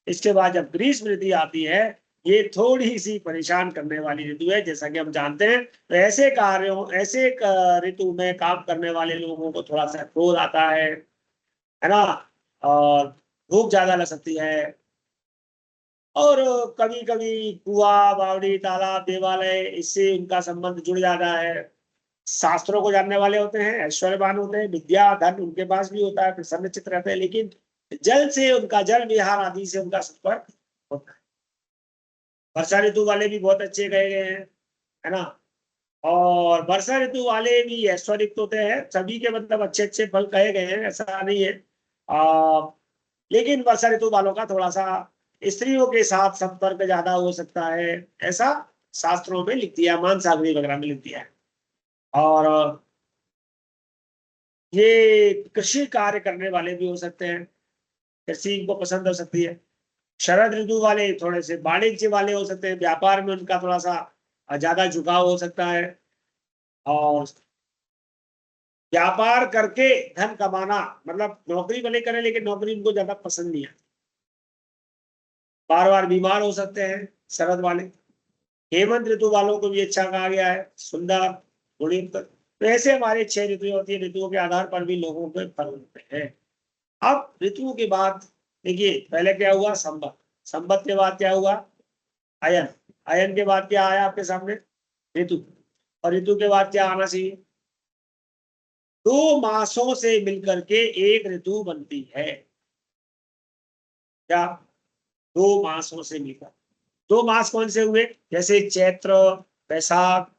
Speaker 1: इसके बाद जब ग्रीष्म ऋतु आती है, ये थोड़ी सी परेशान करने वाली ऋतु है, जैसा कि हम जानते हैं। तो ऐसे कार्यों, ऐसे ऋतु में काम करने वाले लोगों को थोड़ा सा क्रोध आता है ना, और भूख ज्यादा लग सकती है, और कभी कभी कुआं, बावड़ी, तालाब, देवालय, इससे उनका संबंध जुड़ जाता है। शास्त्रों को जानने वाले होते हैं, ऐश्वर्यवान होते हैं, विद्या धन उनके पास भी होता है, प्रसन्न चित्त रहते हैं, लेकिन जल से उनका, जल विहार आदि से उनका संपर्क होता है। वर्षा ऋतु वाले भी बहुत अच्छे कहे गए हैं, है ना। और वर्षा ऋतु वाले भी ऐश्वर्युक्त होते हैं, सभी के मतलब अच्छे अच्छे फल कहे गए हैं, ऐसा नहीं है। लेकिन वर्षा ऋतु वालों का थोड़ा सा स्त्रियों के साथ संपर्क ज्यादा हो सकता है, ऐसा शास्त्रों में लिख दिया, मानसागरी वगैरह में लिख दिया है। और ये कृषि कार्य करने वाले भी हो सकते हैं, कृषि इनको पसंद हो सकती है। शरद ऋतु वाले थोड़े से वाणिज्य वाले हो सकते हैं, व्यापार में उनका थोड़ा सा ज्यादा झुकाव हो सकता है, और व्यापार करके धन कमाना, मतलब नौकरी भले करें लेकिन नौकरी उनको ज्यादा पसंद नहीं है। बार बार बीमार हो सकते हैं शरद वाले। हेमंत ऋतु वालों को भी अच्छा कहा गया है, सुंदर, गुणयुक्त। तो ऐसे हमारे 6 ऋतुएं होती है, ऋतुओं के आधार पर भी लोगों के फल होते हैं। अब ऋतुओं के बाद देखिए, पहले क्या हुआ, संबत, संबत के बाद क्या हुआ, अयन, अयन के बाद क्या आया आपके सामने, ऋतु, और ऋतु के बाद क्या आना चाहिए, 2 मासों से मिलकर के एक ऋतु बनती है। क्या 2 मासों से मिलकर, 2 मास कौन से हुए, जैसे चैत्र, बैसाख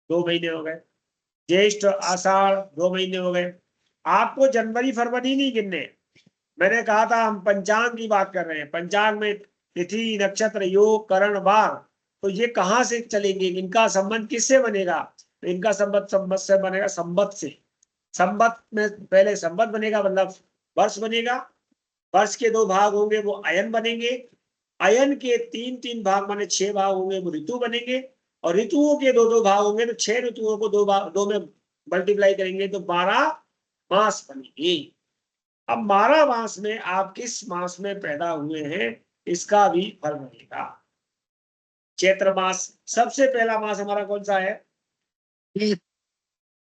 Speaker 1: 2 महीने हो गए, ज्येष्ठ, आषाढ़ 2 महीने हो गए। आपको जनवरी फरवरी नहीं गिनने, मैंने कहा था हम पंचांग की बात कर रहे हैं। पंचांग में तिथि, नक्षत्र, योग, करण, वार, तो ये कहाँ से चलेंगे, इनका संबंध किससे बनेगा, तो इनका संबंध संबत से बनेगा, संबत से। संबत में पहले संबत बनेगा, मतलब वर्ष बनेगा, वर्ष के 2 भाग होंगे वो अयन बनेंगे, अयन के 3 भाग माने 6 भाग होंगे वो ऋतु बनेंगे, और ऋतुओं के 2 भाग होंगे, तो 6 ऋतुओं को 2 में मल्टीप्लाई करेंगे तो 12 मास बनेंगे। अब 12 मास में आप किस मास में पैदा हुए हैं इसका भी फल बनेगा। चैत्र मास, सबसे पहला मास हमारा कौन सा है,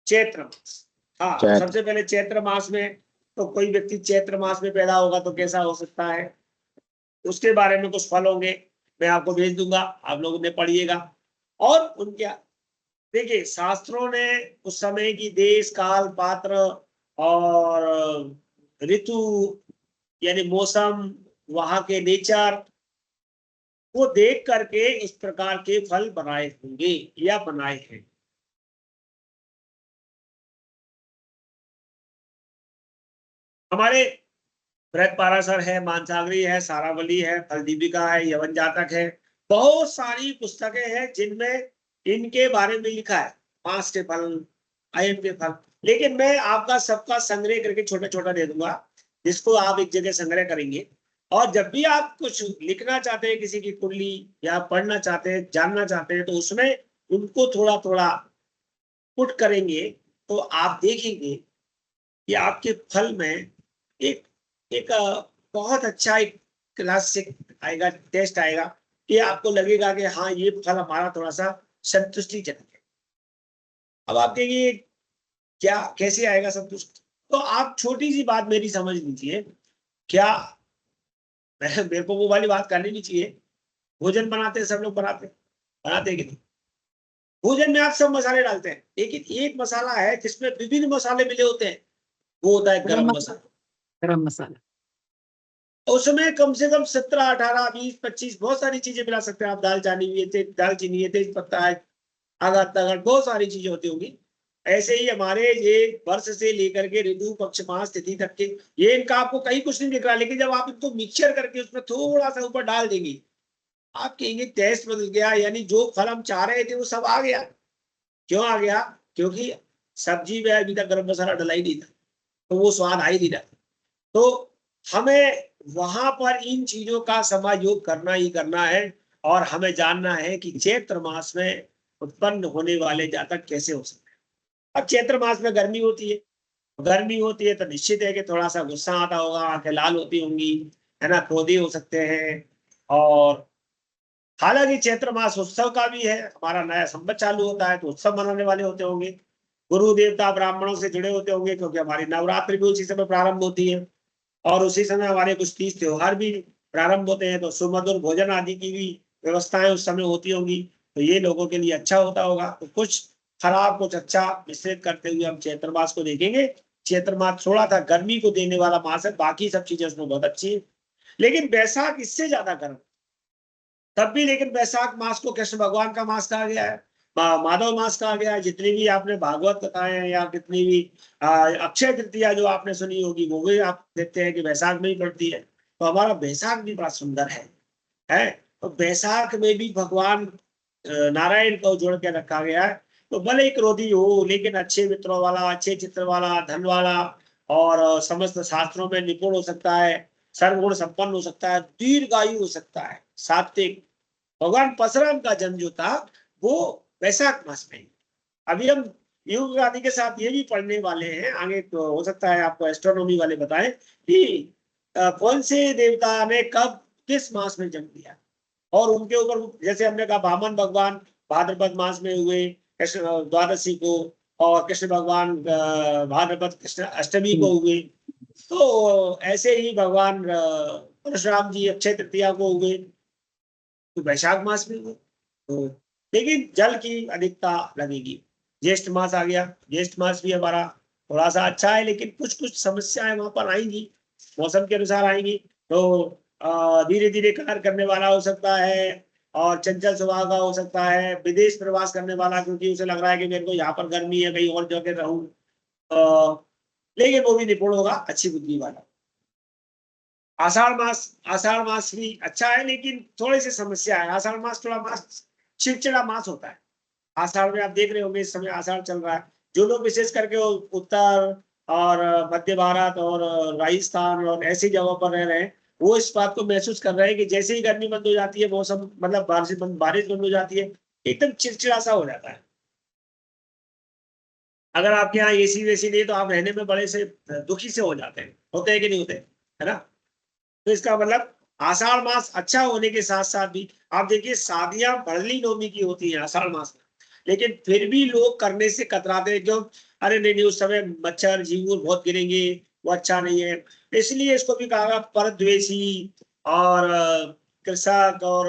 Speaker 1: चैत्र मास। हाँ, तो सबसे पहले चैत्र मास में, तो कोई व्यक्ति चैत्र मास में पैदा होगा तो कैसा हो सकता है, उसके बारे में कुछ फल होंगे, मैं आपको भेज दूंगा, आप लोग उन्हें पढ़िएगा। और उनके देखिए, शास्त्रों ने उस समय की देश काल पात्र और ऋतु यानी मौसम, वहां के नेचर को देख करके इस प्रकार के फल बनाए होंगे या बनाए हैं। हमारे बृहद पाराशर है, मानसागरी है, सारावली है, फलदीपिका है, यवन जातक है, बहुत सारी पुस्तकें हैं जिनमें इनके बारे में लिखा है, मास के फल, अयन के फल। लेकिन मैं आपका सबका संग्रह करके छोटा छोटा दे दूंगा, जिसको आप एक जगह संग्रह करेंगे, और जब भी आप कुछ लिखना चाहते हैं, किसी की कुंडली या पढ़ना चाहते हैं, जानना चाहते हैं, तो उसमें उनको थोड़ा थोड़ा पुट करेंगे, तो आप देखेंगे कि आपके फल में एक एक बहुत अच्छा एक क्लास से आएगा, टेस्ट आएगा, कि आपको लगेगा कि हाँ ये फल हमारा थोड़ा सा संतुष्टिजनक है। अब आप कहेंगे क्या कैसे आएगा संतुष्ट, तो आप छोटी सी बात मेरी समझ लीजिए, क्या मेरे को वो वाली बात करनी नहीं चाहिए, भोजन बनाते हैं सब लोग, बनाते हैं कि नहीं? भोजन में आप सब मसाले डालते हैं, लेकिन एक मसाला है जिसमें विभिन्न मसाले मिले होते हैं, वो होता है गरम मसाला।
Speaker 2: गरम मसाला
Speaker 1: उसमें कम से कम 17, 18, 20, 25 बहुत सारी चीजें मिला सकते हैं आप, दालचीनी है, दालचीनी है, तेज पत्ता है, आगार तगार, बहुत सारी चीजें होती होंगी। ऐसे ही हमारे ये वर्ष से लेकर के ऋतु पक्ष मास तिथि तक के, ये इनका आपको कहीं कुछ नहीं दिख रहा, लेकिन जब आप इनको मिक्सचर करके उसमें थोड़ा सा ऊपर डाल देंगे, आप कहेंगे टेस्ट बदल गया, यानी जो फल हम चाह रहे थे वो सब आ गया। क्यों आ गया? क्योंकि सब्जी में अभी तक गरम मसाला डला ही नहीं था, तो वो स्वाद आ ही नहीं रहा। तो हमें वहां पर इन चीजों का समायोग करना ही करना है, और हमें जानना है कि चैत्र मास में उत्पन्न होने वाले जातक कैसे हो सकते हैं। अब चैत्र मास में गर्मी होती है, तो निश्चित है कि थोड़ा सा गुस्सा आता होगा, आंखें लाल होती होंगी, है ना, क्रोधी हो सकते हैं। और हालांकि चैत्र मास उत्सव का भी है, हमारा नया संवत चालू होता है तो उत्सव मनाने वाले होते होंगे, गुरु देवता ब्राह्मणों से जुड़े होते होंगे, क्योंकि हमारी नवरात्रि भी उसी समय प्रारंभ होती है, और उसी समय हमारे कुछ तीज त्योहार भी प्रारंभ होते हैं, तो सुमधुर भोजन आदि की भी व्यवस्थाएं उस समय होती होंगी, तो ये लोगों के लिए अच्छा होता होगा। तो कुछ खराब कुछ अच्छा मिश्रित करते हुए हम चैत्र मास को देखेंगे। चैत्र मास थोड़ा सा गर्मी को देने वाला मास है, बाकी सब चीजें उसमें बहुत अच्छी है, लेकिन बैसाख इससे ज्यादा गर्म तब भी। लेकिन वैशाख मास को कृष्ण भगवान का मास कहा गया है, माधव मास कहा गया है। जितनी भी आपने भागवत कथाएं हैं या कितनी भी अक्षय तृतीया जो आपने सुनी होगी, वो भी आप देखते हैं कि वैशाख में ही पड़ती है। तो हमारा वैशाख भी बड़ा सुंदर है। तो वैशाख में भी भगवान नारायण को जोड़ के रखा गया है। तो भले ही क्रोधी हो, लेकिन अच्छे मित्रों वाला, अच्छे चित्र वाला, धन वाला, और समस्त शास्त्रों में निपुण हो सकता है, सर्वगुण संपन्न हो सकता है, दीर्घायु हो सकता है, सात्विक। भगवान परशुराम का जन्म जो था वो वैशाख मास में। अभी हम योग आदि के साथ ये भी पढ़ने वाले हैं आगे, तो हो सकता है आपको एस्ट्रोनॉमी वाले बताएं कि कौन से देवता ने कब किस मास में जन्म लिया, और उनके ऊपर, जैसे हमने कहा वामन भगवान भाद्रपद मास में हुए कृष्ण द्वादशी को, और कृष्ण भगवान भाद्रपद कृष्ण अष्टमी को हुए, तो ऐसे ही भगवान परशुराम जी अक्षय तृतीया को हुए, तो वैशाख मास में हुए। तो लेकिन जल की अधिकता लगेगी। ज्येष्ठ मास आ गया, ज्येष्ठ मास भी हमारा थोड़ा सा अच्छा है, लेकिन कुछ कुछ समस्याएं वहां पर आएंगी, मौसम के अनुसार आएंगी। तो धीरे धीरे कार्य करने वाला हो सकता है, और चंचल स्वभाव का हो सकता है, विदेश प्रवास करने वाला, क्योंकि उसे लग रहा है कि मेरे को यहाँ पर गर्मी है, कहीं और जगह रहूं, लेकिन वो भी निपुण होगा, अच्छी बुद्धि वाला। आषाढ़ मास भी अच्छा है, लेकिन थोड़ी सी समस्या है। आषाढ़ मास थोड़ा मास चिड़चिड़ा मास होता है। आषाढ़ में आप देख रहे होंगे, इस समय आषाढ़ चल रहा है। जो लोग विशेष करके उत्तर और मध्य भारत और राजस्थान और ऐसी जगहों पर रह रहे हैं, वो इस बात को महसूस कर रहे हैं कि जैसे ही गर्मी बंद हो जाती है, मौसम मतलब बारिश बंद हो जाती है, एकदम चिड़चिड़ा सा हो जाता है। अगर आपके यहाँ एसी वेसी नहीं तो आप रहने में बड़े से दुखी से हो जाते हैं, होते हैं कि नहीं होते, है ना। तो इसका मतलब आषाढ़ मास अच्छा होने के साथ साथ भी आप देखिए, शादियां भरली नवमी की होती हैं आषाढ़ मास में, लेकिन फिर भी लोग करने से कतराते हैं। क्यों? अरे नहीं, उस समय मच्छर झींगुर बहुत गिरेंगे, वो अच्छा नहीं है। इसलिए इसको भी कहा परद्वेषी और कृषक और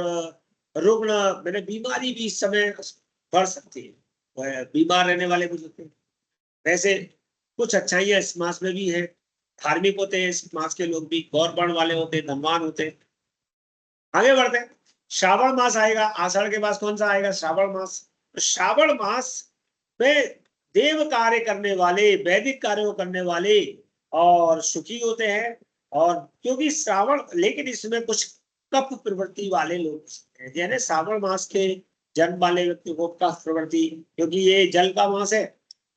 Speaker 1: रुग्ण, मैंने बीमारी भी इस समय बढ़ सकती है, बीमार रहने वाले भी होते हैं। वैसे कुछ अच्छाइयां इस मास में भी है, धार्मिक होते हैं इस मास के लोग भी, गौर वर्ण वाले होते हैं, धनवान होते हैं। आगे बढ़ते हैं, श्रावण मास आएगा। आषाढ़ के पास कौन सा आएगा? श्रावण मास। तो श्रावण मास में देव कार्य करने वाले, वैदिक कार्यों करने वाले और सुखी होते हैं। और क्योंकि श्रावण, लेकिन इसमें कुछ कफ प्रवृत्ति वाले लोग हैं, यानी श्रावण मास के जन्म वाले व्यक्ति को कफ प्रवृत्ति, क्योंकि ये जल का मास है,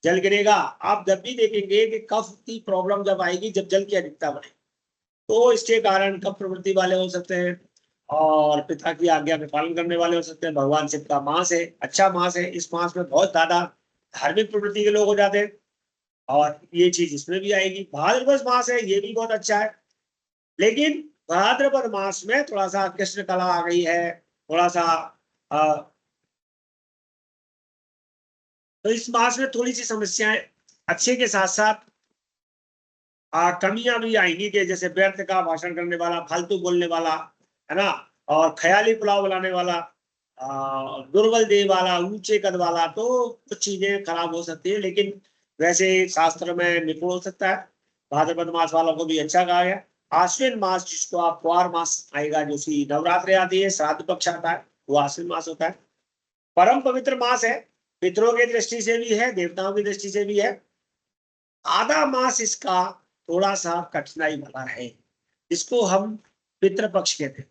Speaker 1: जल गिरेगा। आप जब भी देखेंगे कि कफ की प्रॉब्लम जब आएगी, जब जल की अधिकता बढ़े, तो इसके कारण कफ प्रवृत्ति वाले हो सकते हैं, और पिता की आज्ञा में पालन करने वाले हो सकते हैं। भगवान शिव का मास है, अच्छा मास है। इस मास में बहुत ज्यादा धार्मिक प्रवृत्ति के लोग हो जाते हैं, और ये चीज इसमें भी आएगी। भाद्रपद मास है, ये भी बहुत अच्छा है, लेकिन भाद्रपद मास में थोड़ा सा कृष्ण कला आ गई है, थोड़ा सा तो इस मास में थोड़ी सी समस्याएं अच्छे के साथ साथ कमियां भी आएंगी कि जैसे व्यर्थ का भाषण करने वाला, फालतू बोलने वाला, है ना, और ख्याली पुलाव बनाने वाला, दुर्बल देह वाला, ऊंचे कद वाला, तो कुछ चीजें खराब हो सकती है। लेकिन वैसे शास्त्र में निपुण हो सकता है। भाद्रपद मास वालों को भी अच्छा कहा गया। आश्विन मास, जिसको आप कुआर मास आएगा, जो सी नवरात्रि आती है, श्राद्ध पक्ष आता है, वो आश्विन मास होता है। परम पवित्र मास है, पितरों की दृष्टि से भी है, देवताओं की दृष्टि से भी है। आधा मास इसका थोड़ा सा कठिनाई वाला है, इसको हम पितृपक्ष कहते हैं।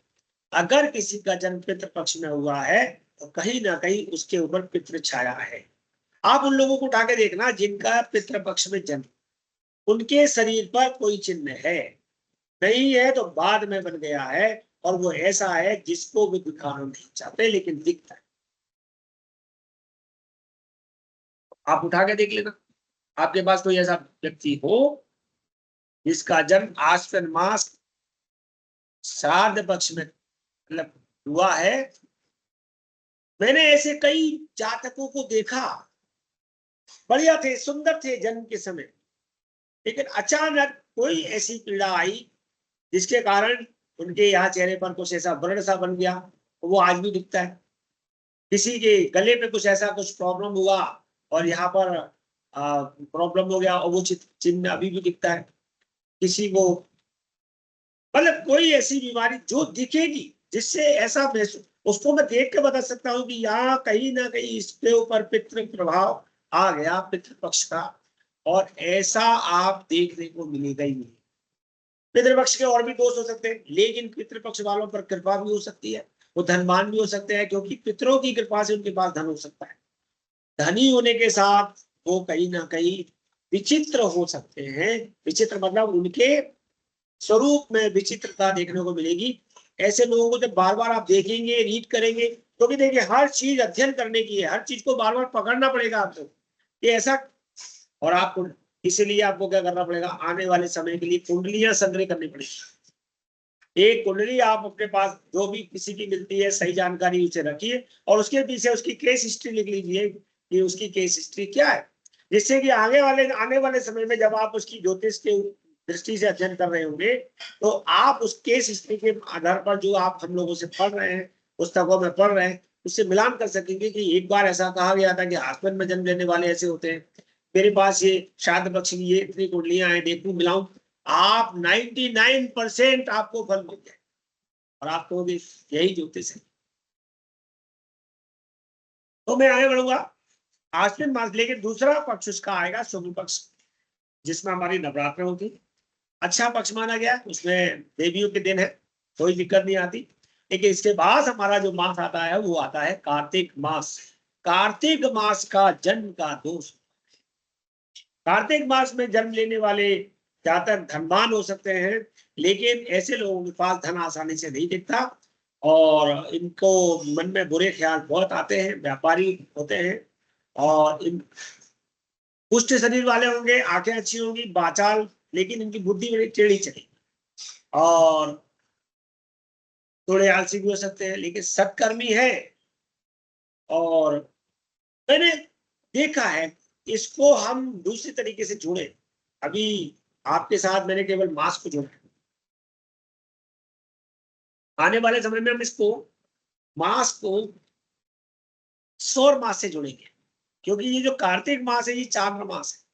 Speaker 1: अगर किसी का जन्म पितृपक्ष में हुआ है तो कहीं ना कहीं उसके ऊपर पितृ छाया है। आप उन लोगों को उठा के देखना जिनका पितृपक्ष में जन्म, उनके शरीर पर कोई चिन्ह है, नहीं है तो बाद में बन गया है, और वो ऐसा है जिसको भी दिखाना नहीं चाहते लेकिन दिखता है। आप उठा के देख लेना, आपके पास कोई ऐसा व्यक्ति हो जिसका जन्म आश्विन मास श्राद्ध पक्ष में मतलब हुआ है। मैंने ऐसे कई जातकों को देखा, बढ़िया थे, सुंदर थे जन्म के समय, लेकिन अचानक कोई ऐसी पीड़ा आई जिसके कारण उनके यहाँ चेहरे पर कुछ ऐसा व्रण सा बन गया, वो आज भी दिखता है। किसी के गले पे कुछ ऐसा कुछ प्रॉब्लम हुआ और यहाँ पर प्रॉब्लम हो गया, और वो चिन्ह अभी भी दिखता है। किसी को मतलब कोई ऐसी बीमारी जो दिखेगी जिससे ऐसा महसूस, उसको मैं देख के बता सकता हूँ कि यहाँ कहीं ना कहीं इसके ऊपर पितृ प्रभाव आ गया, पितृपक्ष का, और ऐसा आप देखने को मिलेगा ही नहीं। पितृपक्ष के और भी दोष हो सकते हैं, लेकिन पितृपक्ष वालों पर कृपा भी हो सकती है, वो धनवान भी हो सकते हैं, क्योंकि पितरों की कृपा से उनके पास धन हो सकता है। धनी होने के साथ वो कहीं ना कहीं विचित्र हो सकते हैं। विचित्र मतलब उनके स्वरूप में विचित्रता देखने को मिलेगी। ऐसे लोगों को जब बार बार आप देखेंगे, रीड करेंगे, क्योंकि तो देखिए हर चीज अध्ययन करने की है, हर चीज को बार बार पकड़ना पड़ेगा आपको, ये ऐसा। और आपको इसीलिए आपको क्या करना पड़ेगा, आने वाले समय के लिए कुंडलियां संग्रह करनी पड़ेगी। एक कुंडली आप अपने पास जो भी किसी की मिलती है, सही जानकारी उसे रखिए, और उसके पीछे उसकी केस हिस्ट्री लिख लीजिए कि उसकी केस हिस्ट्री क्या है, जिससे कि आने वाले समय में जब आप उसकी ज्योतिष के दृष्टि से अध्ययन कर रहे होंगे, तो आप उस केस हिस्ट्री के आधार पर जो आप हम लोगों से पढ़ रहे हैं, पुस्तकों में पढ़ रहे हैं, उससे मिलान कर सकेंगे कि एक बार ऐसा कहा गया था कि आश्विन में जन्म लेने वाले ऐसे होते हैं, मेरे पास ये श्राद्ध पक्ष की ये इतनी कुंडलियां हैं, देखूं मिलाऊं, आप 99% आपको फल मिल जाए, और आपको भी यही ज्योतिष है। तो मैं आगे बढ़ूंगा। आश्विन मास, लेकिन दूसरा पक्ष उसका आएगा शुभ पक्ष, जिसमें हमारी नवरात्र होगी। अच्छा पक्ष माना गया, उसमें देवियों के दिन है, कोई दिक्कत नहीं आती। लेकिन इसके बाद हमारा जो मास आता है वो आता है कार्तिक मास। कार्तिक मास का जन्म का दोष। कार्तिक मास में जन्म लेने वाले जातक धनवान हो सकते हैं, लेकिन ऐसे लोगों के पास धन आसानी से नहीं दिखता, और इनको मन में बुरे ख्याल बहुत आते हैं, व्यापारी होते हैं, और इन पुष्ट शरीर वाले होंगे, आंखें अच्छी होंगी, बाचाल, लेकिन इनकी बुद्धि बड़ी टेढ़ी चलेगी, और थोड़े आलसी भी हो सकते हैं, लेकिन सत्कर्मी है। और मैंने देखा है, इसको हम दूसरी तरीके से जोड़े। अभी आपके साथ मैंने केवल मास को जोड़ा, आने वाले समय में हम इसको मास को सौर मास से जोड़ेंगे, क्योंकि ये जो कार्तिक मास है ये चांद्र मास है,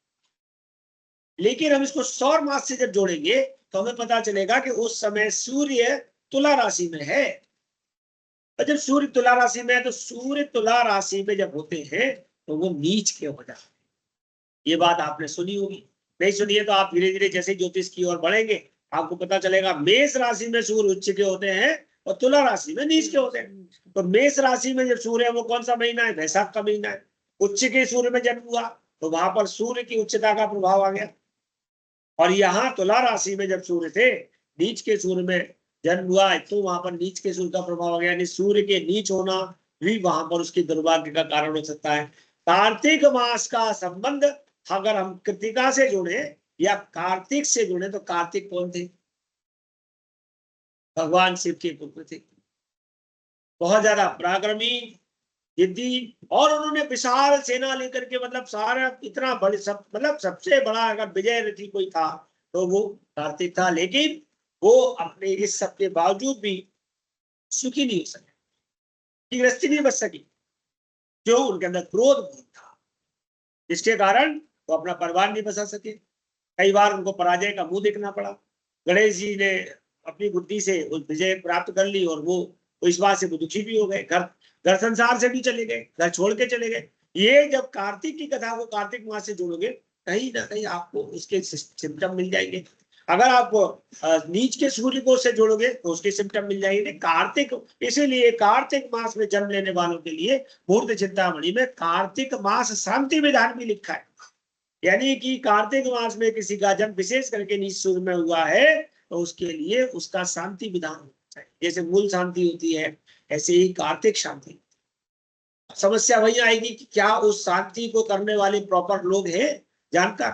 Speaker 1: लेकिन हम इसको सौर मास से जब जोड़ेंगे तो हमें पता चलेगा कि उस समय सूर्य तुला राशि में है। और जब सूर्य तुला राशि में है, तो सूर्य तुला राशि में जब होते हैं तो वो नीच के हो जाते हैं। ये बात आपने सुनी होगी, नहीं सुनी है तो आप धीरे धीरे जैसे ज्योतिष की ओर बढ़ेंगे आपको पता चलेगा। मेष राशि में सूर्य उच्च के होते हैं और तुला राशि में नीच के होते हैं। तो मेष राशि में जब सूर्य है वो कौन सा महीना है, वैशाख का महीना है। उच्च के सूर्य में जन्म हुआ तो वहां पर सूर्य की उच्चता का प्रभाव आ गया। और यहाँ तुला राशि में जब सूर्य थे, नीच के सूर्य में जन्म हुआ तो वहां पर नीच के सूर्य का प्रभाव आ गया, यानी सूर्य के नीच होना भी वहां पर उसकी दुर्भाग्य का कारण हो सकता है। कार्तिक मास का संबंध अगर हम कृतिका से जुड़े या कार्तिक से जुड़े, तो कार्तिक कौन थे? भगवान शिव के पुत्र थे, बहुत ज्यादा पराक्रमी, जिद्दी, और उन्होंने विशाल सेना लेकर के, मतलब सारा इतना बड़े सब, मतलब सबसे बड़ा अगर विजय रथी कोई था तो वो कार्तिक था। लेकिन वो अपने इस सब के बावजूद भी सुखी नहीं हो सके, गृहस्थी नहीं बच सकी, क्यों? उनके अंदर क्रोध बहुत था, जिसके कारण वो अपना परिवार नहीं बचा सके। कई बार उनको पराजय का मुंह देखना पड़ा। गणेश जी ने अपनी बुद्धि से उस विजय प्राप्त कर ली, और वो इस बात से दुखी भी हो गए, घर संसार से भी चले गए, घर छोड़ के चले गए। ये जब कार्तिक की कथा को कार्तिक मास से जोड़ोगे, कहीं ना कहीं आपको उसके सिम्टम मिल जाएंगे। अगर आप नीच के सूर्य को से जोड़ोगे तो उसके सिम्टम मिल जाएंगे। कार्तिक, इसीलिए कार्तिक मास में जन्म लेने वालों के लिए मूर्त चिंतामणि में कार्तिक मास शांति विधान भी लिखा है। यानी कि कार्तिक मास में किसी का जन्म विशेष करके नीच सूर्य में हुआ है तो उसके लिए उसका शांति विधान होता है। जैसे मूल शांति होती है, ऐसे ही कार्तिक शांति। समस्या वही आएगी कि क्या उस शांति को करने वाले प्रॉपर लोग हैं, जानकार?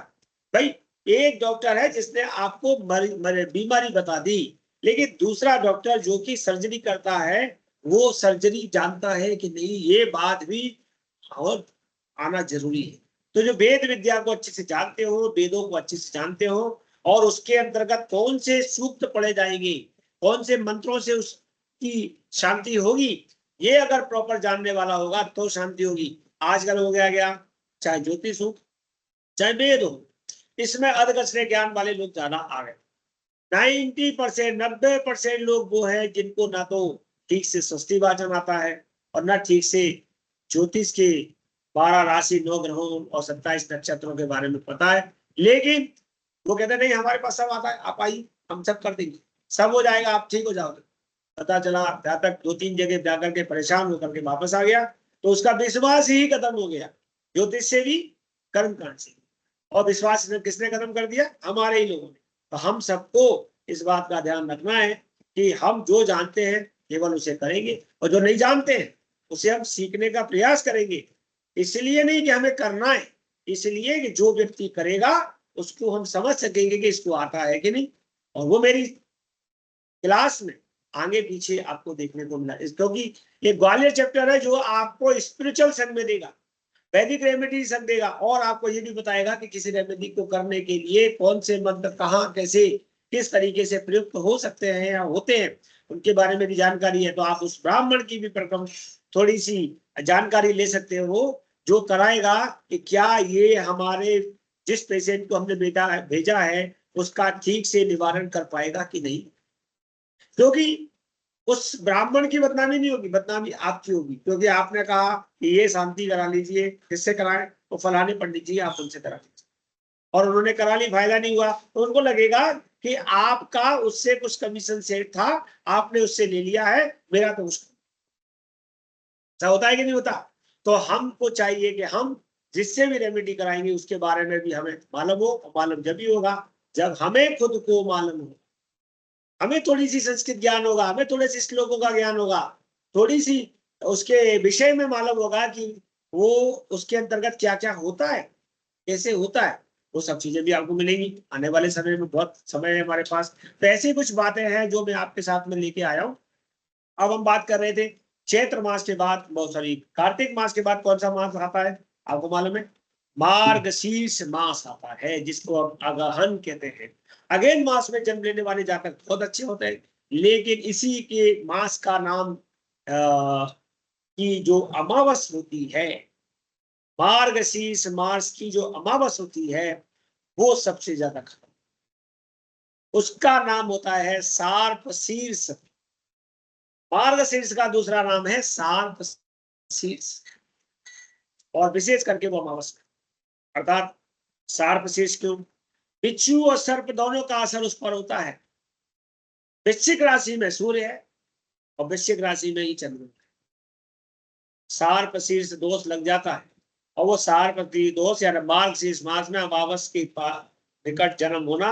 Speaker 1: भाई एक डॉक्टर है जिसने आपको बीमारी बता दी, लेकिन दूसरा डॉक्टर जो कि सर्जरी करता है, वो सर्जरी जानता है कि नहीं, ये बात भी और आना जरूरी है। तो जो वेद विद्या को अच्छे से जानते हो, वेदों को अच्छे से जानते हो, और उसके अंतर्गत कौन से सूक्त पढ़े जाएंगे, कौन से मंत्रों से उसकी शांति होगी, ये अगर प्रॉपर जानने वाला होगा तो शांति होगी। आजकल हो गया चाहे ज्योतिष हो चाहे वेद हो, इसमें अधगचरे ज्ञान वाले लोग ज्यादा आ गए। 90% 90% लोग वो हैं जिनको ना तो ठीक से स्वस्ति वाचन आता है और ना ठीक से ज्योतिष के 12 राशि 9 ग्रहों और 27 नक्षत्रों के बारे में पता है। लेकिन वो कहते नहीं, हमारे पास सब आता है, आप आइए, हम सब कर देंगे, सब हो जाएगा, आप ठीक हो जाओगे। पता चला जातक 2-3 जगह जाकर के परेशान होकर के वापस आ गया, तो उसका विश्वास ही खत्म हो गया, ज्योतिष से भी, कर्मकांड से भी। और विश्वास किसने खत्म कर दिया? हमारे ही लोगों ने। तो हम सबको इस बात का ध्यान रखना है कि हम जो जानते हैं केवल उसे करेंगे, और जो नहीं जानते हैं उसे हम सीखने का प्रयास करेंगे। इसलिए नहीं कि हमें करना है, इसलिए कि जो व्यक्ति करेगा उसको हम समझ सकेंगे कि इसको आता है कि नहीं। और वो मेरी क्लास में आगे पीछे आपको देखने को मिला, क्योंकि ये ग्वालियर चैप्टर है जो आपको स्पिरिचुअल संग में देगा, वैदिक रेमेडी संग देगा, और आपको ये भी बताएगा कि किसी रेमेडी को करने के लिए कौन से मंत्र कहाँ कैसे किस तरीके से प्रयुक्त हो सकते हैं या होते हैं, उनके बारे में भी जानकारी है। तो आप उस ब्राह्मण की भी प्रकम थोड़ी सी जानकारी ले सकते हो, जो कराएगा कि क्या ये हमारे जिस पेशेंट को हमने भेजा है उसका ठीक से निवारण कर पाएगा कि नहीं। क्योंकि उस ब्राह्मण की बदनामी नहीं होगी, बदनामी आपकी होगी, क्योंकि आपने कहा कि ये शांति करा लीजिए, किससे कराएं? तो फलाने पंडित जी, आप उनसे करा लीजिए, और उन्होंने करा ली, फायदा नहीं हुआ, तो उनको लगेगा कि आपका उससे कुछ कमीशन सेट था, आपने उससे ले लिया है, मेरा तो उसका। ऐसा होता है कि नहीं होता? तो हमको चाहिए कि हम जिससे भी रेमेडी कराएंगे उसके बारे में भी हमें मालूम हो, और मालूम जब भी होगा जब हमें खुद को मालूम हो, हमें थोड़ी सी संस्कृत ज्ञान होगा, हमें थोड़े से श्लोकों का ज्ञान होगा, थोड़ी सी उसके विषय में मालूम होगा कि वो उसके अंतर्गत क्या क्या होता है, कैसे होता है, वो सब चीजें भी आपको मिलेंगी। आने वाले समय में बहुत समय है हमारे पास, तो ऐसी कुछ बातें हैं जो मैं आपके साथ में लेके आया हूँ। अब हम बात कर रहे थे चैत्र मास के बाद, बहुत सारी कार्तिक मास के बाद कौन सा मास आता है आपको मालूम है? मार्गशीर्ष मास आता है, जिसको हम अगहन कहते हैं। अगेन मास में जन्म लेने वाले जातक बहुत अच्छे होते हैं, लेकिन इसी के मास का नाम की जो अमावस होती है, मार्गशीर्ष मास की जो अमावस होती है, वो सबसे ज्यादा खराब, उसका नाम होता है सार्पशीर्ष। मार्गशीर्ष का दूसरा नाम है सार्पशीर्ष, और विशेष करके वो अमावस में, अर्थात सार्पशीर्ष क्यों? बिच्छू और सर्प दोनों का असर उस पर होता है। वृश्चिक राशि में सूर्य है और वृश्चिक राशि में ही चंद्र है। सार्पशीर्ष दोष लग जाता है, और वो सार्पशीर्ष दोष या मार्गशीर्ष मास में अमावस के निकट जन्म होना,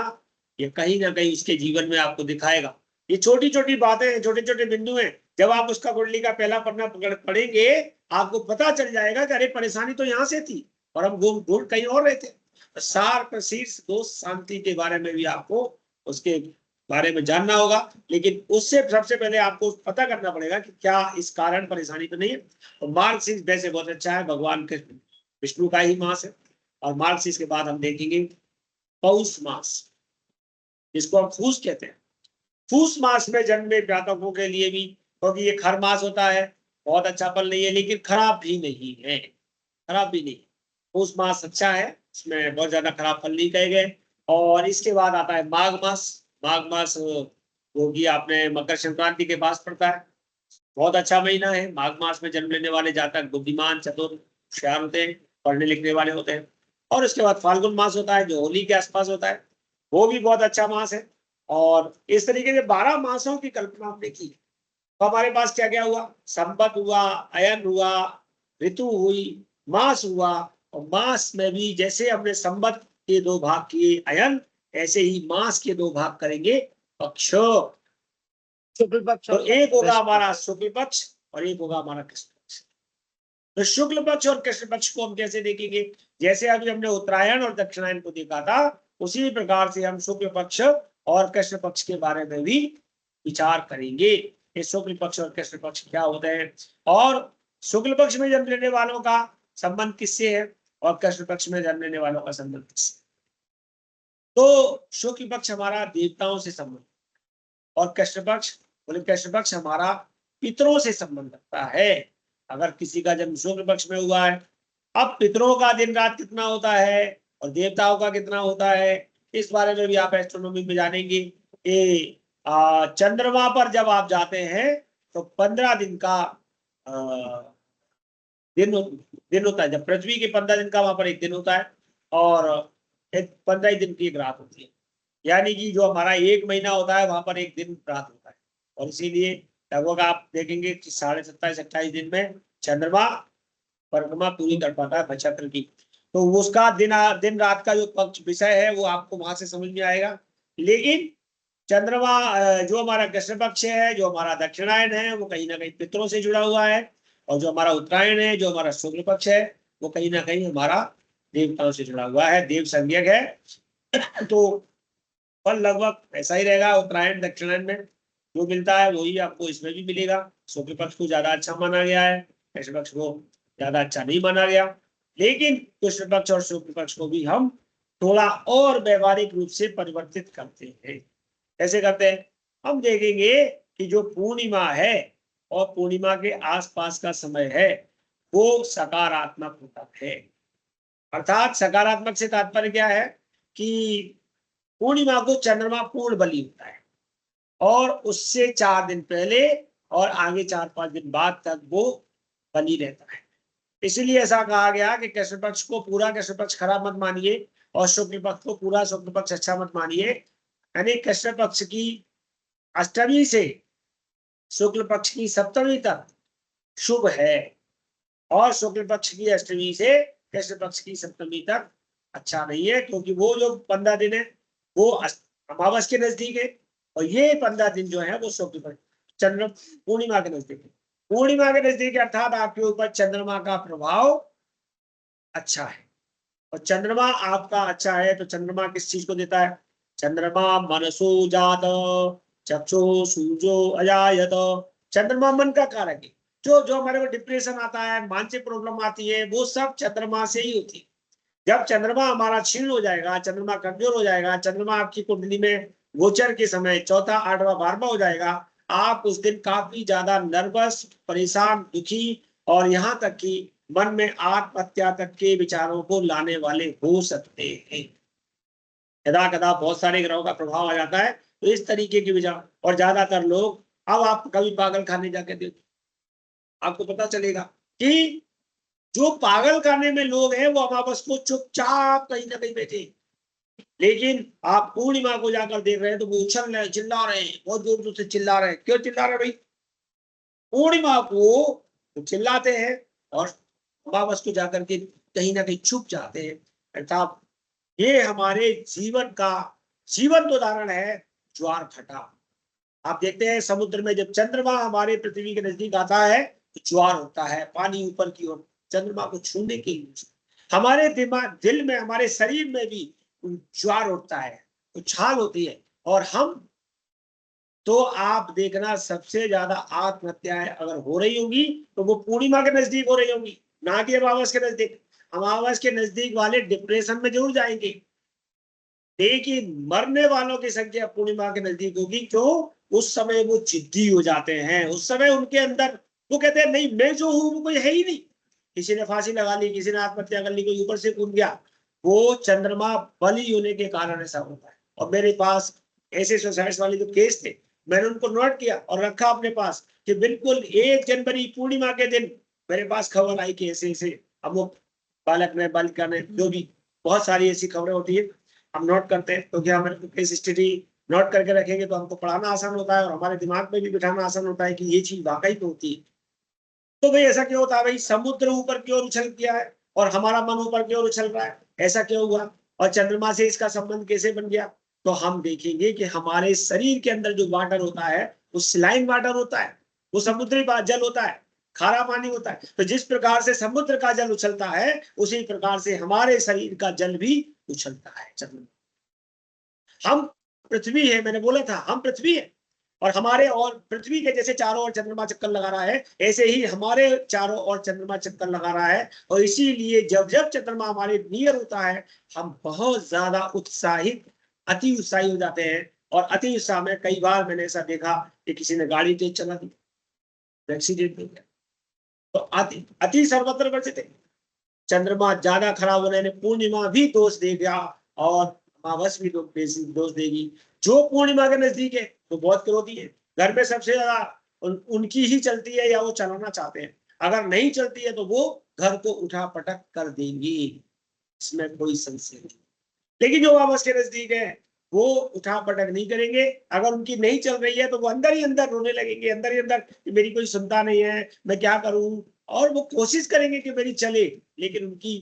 Speaker 1: ये कहीं ना कहीं उसके जीवन में आपको दिखाएगा। ये छोटी छोटी बातें, छोटे छोटे बिंदु हैं, जब आप उसका कुंडली का पहला पन्ना पढ़ेंगे आपको पता चल जाएगा कि अरे परेशानी तो यहाँ से थी और हम घूम कहीं और रहे थे। सार्पशीर्ष दोष शांति के बारे में भी आपको उसके बारे में जानना होगा, लेकिन उससे सबसे पहले आपको पता करना पड़ेगा कि क्या इस कारण परेशानी तो नहीं है। तो मार्गशीर्ष वैसे बहुत अच्छा है, भगवान कृष्ण विष्णु का ही मास है। और मार्गशीर्ष के बाद हम देखेंगे पौष मास, जिसको हम फूस कहते हैं। फूस मास में जन्मे जातकों के लिए भी, क्योंकि ये खर मास होता है, बहुत अच्छा फल नहीं है, लेकिन खराब भी नहीं है, खराब भी नहीं। फूस मास अच्छा है, इसमें बहुत ज्यादा खराब फल नहीं कहे गए। और इसके बाद आता है माघ मास। माघ मास जो कि आपने मकर संक्रांति के पास पड़ता है, बहुत अच्छा महीना है। माघ मास में जन्म लेने वाले जातक बुद्धिमान, चतुर, होशियार होते हैं, पढ़ने लिखने वाले होते हैं। और उसके बाद फाल्गुन मास होता है, जो होली के आसपास होता है, वो भी बहुत अच्छा मास है। और इस तरीके से 12 मासों की कल्पना हमने की। तो हमारे पास क्या क्या हुआ, संपत हुआ, अयन हुआ, ऋतु हुई, मास हुआ। और मास में भी जैसे हमने संपत के 2 भाग किए अयन, ऐसे ही मास के 2 भाग करेंगे पक्ष।
Speaker 2: शुक्ल पक्ष
Speaker 1: तो
Speaker 2: और
Speaker 1: एक होगा
Speaker 2: कृष्ण
Speaker 1: हमारा शुक्ल पक्ष और एक होगा हमारा कृष्ण पक्ष। तो शुक्ल पक्ष और कृष्ण पक्ष को हम कैसे देखेंगे, जैसे अभी हमने उत्तरायण और दक्षिणायन को देखा था, उसी प्रकार से हम शुक्ल पक्ष और कृष्ण पक्ष के बारे में भी विचार करेंगे। ये शुक्ल पक्ष और कृष्ण पक्ष क्या होते हैं, और शुक्ल पक्ष में जन्म लेने वालों का संबंध किससे है, और कृष्ण पक्ष में जन्म लेने वालों का संबंध किससे। तो शुक्ल पक्ष हमारा देवताओं से संबंध, और कृष्ण पक्ष, बोले कृष्ण पक्ष हमारा पितरों से संबंध रखता है। अगर किसी का जन्म शुक्ल पक्ष में हुआ है, अब पितरों का दिन रात कितना होता है और देवताओं का कितना होता है, इस बारे में भी आप एस्ट्रोनॉमी में जानेंगे। ये चंद्रमा पर जब आप जाते हैं तो 15 दिन का दिन होता है। जब पृथ्वी के 15 दिन का वहां पर एक दिन होता है, और 15 दिन की एक रात होती है। यानी कि जो हमारा 1 महीना होता है, वहां पर एक दिन रात होता है। और इसीलिए लगभग आप देखेंगे कि 27-28 दिन में चंद्रमा परिक्रमा पूरी कर पाता है नक्षत्र की। तो उसका दिन रात का जो पक्ष विषय है वो आपको वहां से समझ में आएगा। लेकिन चंद्रमा जो हमारा कृष्ण पक्ष है, जो हमारा दक्षिणायन है, वो कहीं ना कहीं पितरों से जुड़ा हुआ है। और जो हमारा उत्तरायण है, जो हमारा शुक्ल पक्ष है, वो कहीं ना कहीं हमारा देवताओं से जुड़ा हुआ है, देव संज्ञक है। तो फल लगभग ऐसा ही रहेगा। उत्तरायण दक्षिणायन में जो मिलता है वही आपको इसमें भी मिलेगा। शुक्ल पक्ष को ज्यादा अच्छा माना गया है, कृष्ण पक्ष को ज्यादा अच्छा नहीं माना गया। लेकिन कृष्ण पक्ष और शुक्ल पक्ष को भी हम थोड़ा और व्यवहारिक रूप से परिवर्तित करते हैं। कैसे करते हैं, हम देखेंगे कि जो पूर्णिमा है और पूर्णिमा के आसपास का समय है, वो सकारात्मक होता है। अर्थात सकारात्मक से तात्पर्य क्या है कि पूर्णिमा को चंद्रमा पूर्ण बलि होता है, और उससे 4 दिन पहले और आगे 4-5 दिन बाद तक वो बलि रहता है। इसलिए ऐसा कहा गया कि कृष्ण पक्ष को पूरा कृष्ण पक्ष खराब मत मानिए, और शुक्ल पक्ष को पूरा शुक्ल पक्ष अच्छा मत मानिए। यानी कृष्ण पक्ष की अष्टमी से शुक्ल पक्ष की सप्तमी तक शुभ है, और शुक्ल पक्ष की अष्टमी से कृष्ण पक्ष की सप्तमी तक अच्छा नहीं है, क्योंकि वो जो 15 दिन है वो अमावस के नजदीक है, और ये 15 दिन जो है वो शुक्ल पक्ष चंद्र पूर्णिमा के नजदीक है। पूर्णिमा के नजदीक अर्थात आपके ऊपर चंद्रमा का प्रभाव अच्छा है। और चंद्रमा आपका अच्छा है तो चंद्रमा किस चीज को देता है, चंद्रमा मनसो जात चक्षु सूर्यो अजायत। चंद्रमा मन का कारक है। जो जो हमारे को डिप्रेशन आता है, मानसिक प्रॉब्लम आती है, वो सब चंद्रमा से ही होती है। जब चंद्रमा हमारा क्षीण हो जाएगा, चंद्रमा कमजोर हो जाएगा, चंद्रमा आपकी कुंडली में गोचर के समय 4था, 8वां, 12वां हो जाएगा, आप उस दिन काफी ज्यादा नर्वस, परेशान, दुखी, और यहाँ तक कि मन में आत्महत्या तक के विचारों को लाने वाले हो सकते हैं। यदा कदा बहुत सारे ग्रहों का प्रभाव आ जाता है, तो इस तरीके के विचार। और ज्यादातर लोग, अब आप कभी पागल खाने जाके देखो, आपको पता चलेगा कि जो पागल खाने में लोग हैं वो अमावस को चुपचाप कहीं ना कहीं बैठे, लेकिन आप पूर्णिमा को जाकर देख रहे हैं तो वो उछल रहे, चिल्ला रहे हैं, बहुत जोर जोर से चिल्ला रहे हैं। क्यों चिल्ला रहे भाई, पूर्णिमा को तो चिल्लाते हैं, और अमावस को जाकर के कहीं ना कहीं छुप जाते हैं। अर्थात ये हमारे जीवन का जीवंत उदाहरण है ज्वार भाटा। आप देखते हैं समुद्र में जब चंद्रमा हमारे पृथ्वी के नजदीक आता है तो ज्वार होता है, पानी ऊपर की ओर चंद्रमा को छूने के लिए। हमारे दिमाग, दिल में, हमारे शरीर में भी ज्वार उठता है, उछाल होती है, और हम तो आप देखना सबसे ज्यादा आत्महत्याएं अगर हो रही होंगी तो वो पूर्णिमा के नजदीक हो रही होंगी, ना कि अमावस के नजदीक। अमावस के नजदीक वाले डिप्रेशन में जरूर जाएंगे, लेकिन मरने वालों की संख्या पूर्णिमा के नजदीक होगी। क्यों? उस समय वो जिद्दी हो जाते हैं, उस समय उनके अंदर वो कहते हैं नहीं मैं जो हूं वो कोई है ही नहीं। किसी ने फांसी लगा ली, किसी ने आत्महत्या कर ली, कोई ऊपर से कूद गया, वो चंद्रमा बली होने के कारण ऐसा होता है। और मेरे पास ऐसे सुसाइड्स वाले जो केस थे, मैंने उनको नोट किया और रखा अपने पास कि बिल्कुल 1 जनवरी पूर्णिमा के दिन मेरे पास खबर आई कि ऐसे ऐसे अमुक बालक ने, बालिका ने, जो भी बहुत सारी ऐसी खबरें होती है हम नोट करते हैं। तो क्या हमारे केस स्टडी नोट करके रखेंगे तो हमको पढ़ाना आसान होता है और हमारे दिमाग में भी बिठाना आसान होता है कि ये चीज वाकई में होती है। तो भाई ऐसा क्यों होता है? भाई समुद्र ऊपर क्यों उछल गया है और हमारा मन ऊपर क्यों उछल रहा है? ऐसा क्यों हुआ और चंद्रमा से इसका संबंध कैसे बन गया? तो हम देखेंगे कि हमारे शरीर के अंदर जो वाटर होता है वो सलाइन वाटर होता है, वो समुद्री जल होता है, खारा पानी होता है। तो जिस प्रकार से समुद्र का जल उछलता है उसी प्रकार से हमारे शरीर का जल भी उछलता है। चंद्रमा, हम पृथ्वी है, मैंने बोला था हम पृथ्वी है और हमारे और पृथ्वी के जैसे चारों ओर चंद्रमा चक्कर लगा रहा है, ऐसे ही हमारे चारों ओर चंद्रमा चक्कर लगा रहा है। और इसीलिए जब जब चंद्रमा हमारे नियर होता है हम बहुत ज्यादा उत्साहित, अति उत्साही हो जाते हैं। और अति उत्साह में कई बार मैंने ऐसा देखा कि किसी ने गाड़ी तेज चला दी, एक्सीडेंट हो गया। तो अति अति सर्वत्र वर्जित। चंद्रमा ज्यादा खराब होने ने पूर्णिमा भी दोष देगा और अमावस भी दोष देगी। जो पूर्णिमा के नजदीक है वो बहुत क्रोधी है, घर में सबसे ज्यादा उनकी ही चलती है या वो चलाना चाहते हैं। अगर नहीं चलती है तो वो घर को उठा पटक कर देंगी, इसमें कोई संशय नहीं। लेकिन जो अमावस के नजदीक है वो उठा पटक नहीं करेंगे। अगर उनकी नहीं चल रही है तो वो अंदर ही अंदर रोने लगेंगे, अंदर ही अंदर मेरी कोई सुनता नहीं है, मैं क्या करूं। और वो कोशिश करेंगे कि मेरी चले, लेकिन उनकी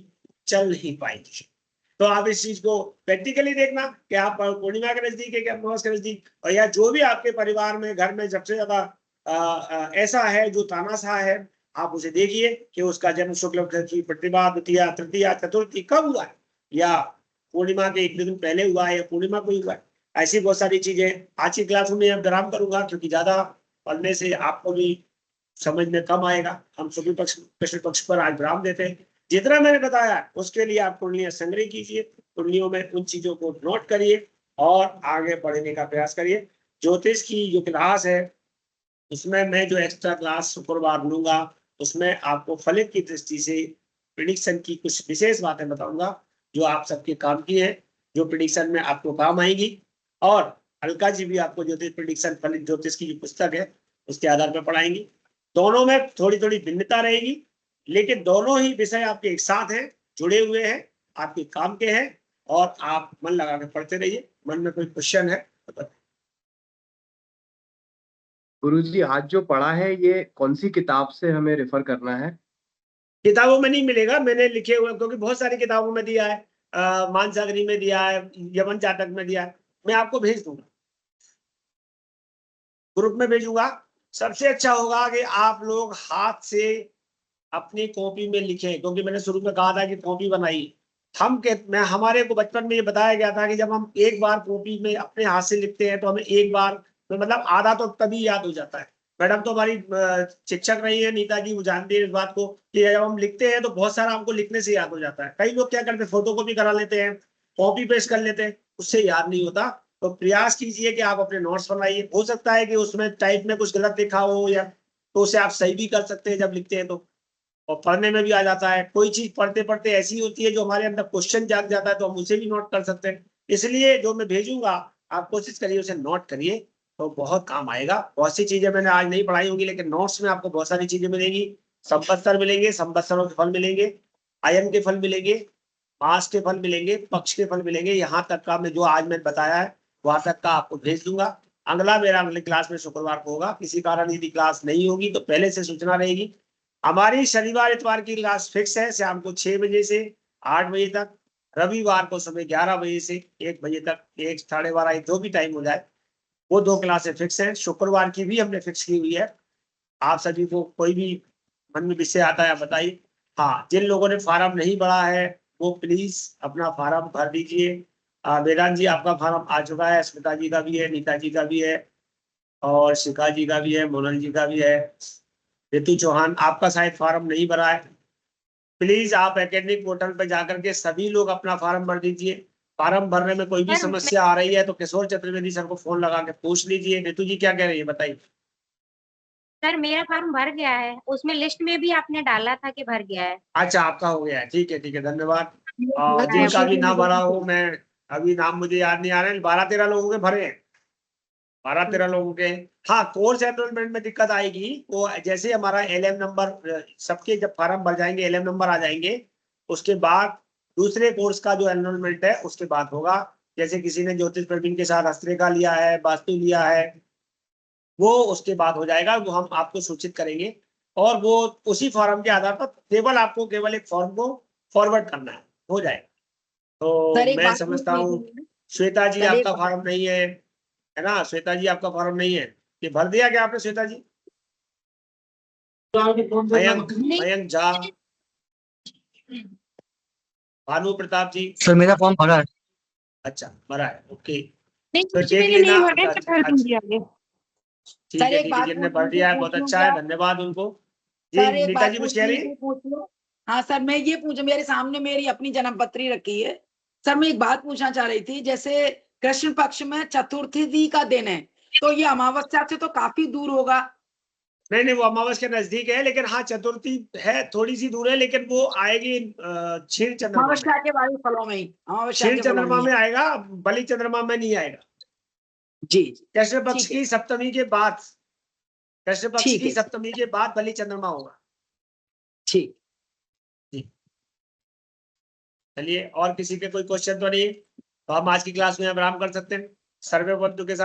Speaker 1: चल नहीं पाएगी। तो आप इस चीज को प्रैक्टिकली देखना कि आप पूर्णिमा के नजदीक है कि अमावस के नजदीक, और या जो भी आपके परिवार में घर में सबसे ज्यादा ऐसा है जो तानाशाह है, आप उसे देखिए कि उसका जन्म शुक्ल प्रतिभा, द्वितीया, तृतीया, चतुर्थी कब हुआ है, या पूर्णिमा के 1 दिन पहले हुआ है या पूर्णिमा को हुआ है। ऐसी बहुत सारी चीजें आज की क्लास में अब विराम करूंगा, क्योंकि ज्यादा पढ़ने से आपको भी समझ में कम आएगा। हम सभी कृष्ण पक्ष पर आज विराम देते हैं। जितना मैंने बताया उसके लिए आप कुंडलियां संग्रह कीजिए, कुंडलियों में उन चीजों को नोट करिए और आगे बढ़ने का प्रयास करिए। ज्योतिष की जो क्लास है उसमें मैं जो एक्स्ट्रा क्लास शुक्रवार लूंगा उसमें आपको फलित की दृष्टि से प्रिडिक्शन की कुछ विशेष बातें बताऊंगा जो आप सबके काम की है, जो प्रिडिक्शन में आपको काम आएगी। और अलका जी भी आपको ज्योतिष प्रिडिक्शन फलित ज्योतिष की जो पुस्तक है उसके आधार पर पढ़ाएंगी। दोनों में थोड़ी थोड़ी भिन्नता रहेगी, लेकिन दोनों ही विषय आपके एक साथ हैं, जुड़े हुए हैं, आपके काम के हैं, और आप मन लगा के पढ़ते रहिए। मन में कोई क्वेश्चन है तो बताइए।
Speaker 7: गुरुजी, आज जो पढ़ा है ये कौन सी किताब से हमें रेफर करना है?
Speaker 1: किताबों में नहीं मिलेगा, मैंने लिखे हुए, क्योंकि बहुत सारी किताबों में दिया है, मानसागरी में दिया है, यमन जातक में दिया है। मैं आपको भेज दूंगा, ग्रुप में भेजूंगा। सबसे अच्छा होगा कि आप लोग हाथ से अपनी कॉपी में लिखें, क्योंकि मैंने शुरू में कहा था कि कॉपी बनाई। मैं हमारे को बचपन में ये बताया गया था कि जब हम एक बार कॉपी में अपने हाथ से लिखते हैं तो हमें एक बार में मतलब आधा तो तभी याद हो जाता है। मैडम तो हमारी शिक्षक रही है नीता जी, वो जानती है इस बात को कि जब हम लिखते हैं तो बहुत सारा हमको लिखने से याद हो जाता है। कई लोग क्या करते हैं, फोटो कॉपी करा लेते हैं, कॉपी पेस्ट कर लेते हैं, उससे याद नहीं होता। तो प्रयास कीजिए कि आप अपने नोट्स बनाइए। हो सकता है कि उसमें टाइप में कुछ गलत लिखा हो, या तो उसे आप सही भी कर सकते हैं जब लिखते हैं तो, और पढ़ने में भी आ जाता है। कोई चीज पढ़ते पढ़ते ऐसी होती है जो हमारे अंदर क्वेश्चन जाग जाता है तो हम उसे भी नोट कर सकते हैं। इसलिए जो मैं भेजूंगा आप कोशिश करिए उसे नोट करिए, तो बहुत काम आएगा। बहुत सी चीजें मैंने आज नहीं पढ़ाई होंगी, लेकिन नोट्स में आपको बहुत सारी चीजें मिलेंगी। संवत्सर मिलेंगे, संवत्सरों के फल मिलेंगे, आयन के फल मिलेंगे, मास के फल मिलेंगे, पक्ष के फल मिलेंगे। यहाँ तक का मैं जो आज मैंने बताया है वहां तक का आपको भेज दूंगा। अगला मेरा अगली क्लास में शुक्रवार को होगा। किसी कारण यदि क्लास नहीं होगी तो पहले से सूचना रहेगी। हमारी शनिवार इतवार की क्लास फिक्स है, शाम को 6 बजे से 8 बजे तक, रविवार को सुबह 11 बजे से 1 बजे तक, 1 साढ़े 12 जो भी टाइम हो जाए, वो 2 क्लासें फिक्स हैं। शुक्रवार की भी हमने फिक्स की हुई है। आप सभी को कोई भी मन में विषय आता है बताइए। हाँ, जिन लोगों ने फार्म नहीं भरा है वो प्लीज अपना फार्म भर दीजिए। वेदांत जी आपका फार्म आ चुका है, स्मिता जी का भी है, नीता जी का भी है, और शिखा जी का भी है, मोनल जी का भी है। रितु चौहान, आपका शायद फॉर्म नहीं भरा है। प्लीज आप एकेडमिक पोर्टल पर जाकर के सभी लोग अपना फॉर्म भर दीजिए। फॉर्म भरने में कोई भी
Speaker 4: सर,
Speaker 1: समस्या आ रही है तो किशोर चतुर्वेदी सर को फोन लगा के पूछ लीजिए। रितु जी क्या कह रही है बताइए।
Speaker 4: सर मेरा फॉर्म भर गया है, उसमें लिस्ट में भी आपने डाला था कि भर गया है।
Speaker 1: अच्छा, आपका हो गया है, ठीक है ठीक है, धन्यवाद। और
Speaker 2: अच्छा,
Speaker 1: जिनका भी
Speaker 2: ठीक
Speaker 1: ना
Speaker 2: है।
Speaker 1: भरा हो, मैं अभी नाम मुझे याद नहीं आ रहे हैं, 12-13 लोगों के भरे हैं, 12-13 लोगों के। हाँ, कोर्स एनरोलमेंट में दिक्कत आएगी, वो जैसे हमारा एलएम नंबर, सबके जब फार्म भर जाएंगे एलएम नंबर आ जाएंगे, उसके बाद दूसरे कोर्स का जो एनरोलमेंट है उसके बाद होगा। जैसे किसी ने ज्योतिष प्रवीण के साथ हस्तरेखा लिया है, वास्तु लिया है, वो उसके बाद हो जाएगा, वो हम आपको सूचित करेंगे। और वो उसी फॉर्म के आधार पर केवल आपको केवल एक फॉर्म को फॉरवर्ड करना है, हो जाएगा। तो
Speaker 2: सर, एक
Speaker 1: मैं
Speaker 2: बात
Speaker 1: समझता
Speaker 2: पूछनी
Speaker 1: हूँ
Speaker 2: थी।
Speaker 1: श्वेता जी
Speaker 2: सर, एक
Speaker 1: आपका
Speaker 2: बात-
Speaker 1: फॉर्म नहीं है ना? श्वेता जी आपका फॉर्म नहीं है, ये भर दिया क्या आपने श्वेता जी? मयंक झा, भानु प्रताप जी,
Speaker 8: सर मेरा फॉर्म भरा है।
Speaker 1: अच्छा भरा है, ओके।
Speaker 4: नहीं,
Speaker 1: फिर
Speaker 4: कुछ
Speaker 1: देख
Speaker 4: मेरे
Speaker 1: लेना।
Speaker 4: नहीं भरे,
Speaker 1: अच्छा,
Speaker 4: मैं भर दूंगी आगे।
Speaker 1: ठीक
Speaker 2: सर,
Speaker 1: है
Speaker 2: एक
Speaker 1: ठीक है,
Speaker 2: बात
Speaker 1: जिनने
Speaker 2: पूछनी
Speaker 1: भर दिया है
Speaker 2: थी,
Speaker 1: बहुत
Speaker 2: पूछ
Speaker 1: अच्छा
Speaker 2: लूं
Speaker 1: है,
Speaker 2: क्या?
Speaker 1: धन्यवाद उनको।
Speaker 2: सर,
Speaker 1: जी
Speaker 2: एक
Speaker 1: नीता
Speaker 2: बात
Speaker 1: जी कुछ कह रही
Speaker 2: पूछनी
Speaker 1: है?
Speaker 2: थी, पूछ लो। हाँ सर, मैं ये पूछ, मेरे सामने मेरी अपनी जन्मपत्री रखी है। सर, मैं एक बात पूछना चाह रही थी, जैसे कृष्ण पक्ष में चतुर्थी का दिन है, तो ये अमावस्या से तो काफी दूर होगा।
Speaker 1: नहीं नहीं, वो अमावस्या के नजदीक है, लेकिन हाँ चतुर्थी है, थोड़ी सी दूर है, लेकिन वो आएगी क्षीण चंद्रमा में।
Speaker 2: अमावस्या के वाले फलों में ही, अमावस्या
Speaker 1: क्षीण
Speaker 2: के फलों में
Speaker 1: चंद्रमा
Speaker 2: ही
Speaker 1: में
Speaker 2: है।
Speaker 1: आएगा, बलि चंद्रमा में नहीं आएगा।
Speaker 2: जी जी,
Speaker 1: कृष्ण पक्ष
Speaker 2: ठीक है,
Speaker 1: की सप्तमी के बाद, कृष्ण पक्ष
Speaker 2: ठीक
Speaker 1: की
Speaker 2: है,
Speaker 1: सप्तमी के बाद बलि चंद्रमा होगा।
Speaker 2: ठीक।
Speaker 1: जी, चलिए, और किसी के कोई क्वेश्चन तो नहीं, तो हम आज की क्लास में विराम कर सकते हैं। सर्वे बंधु के साथ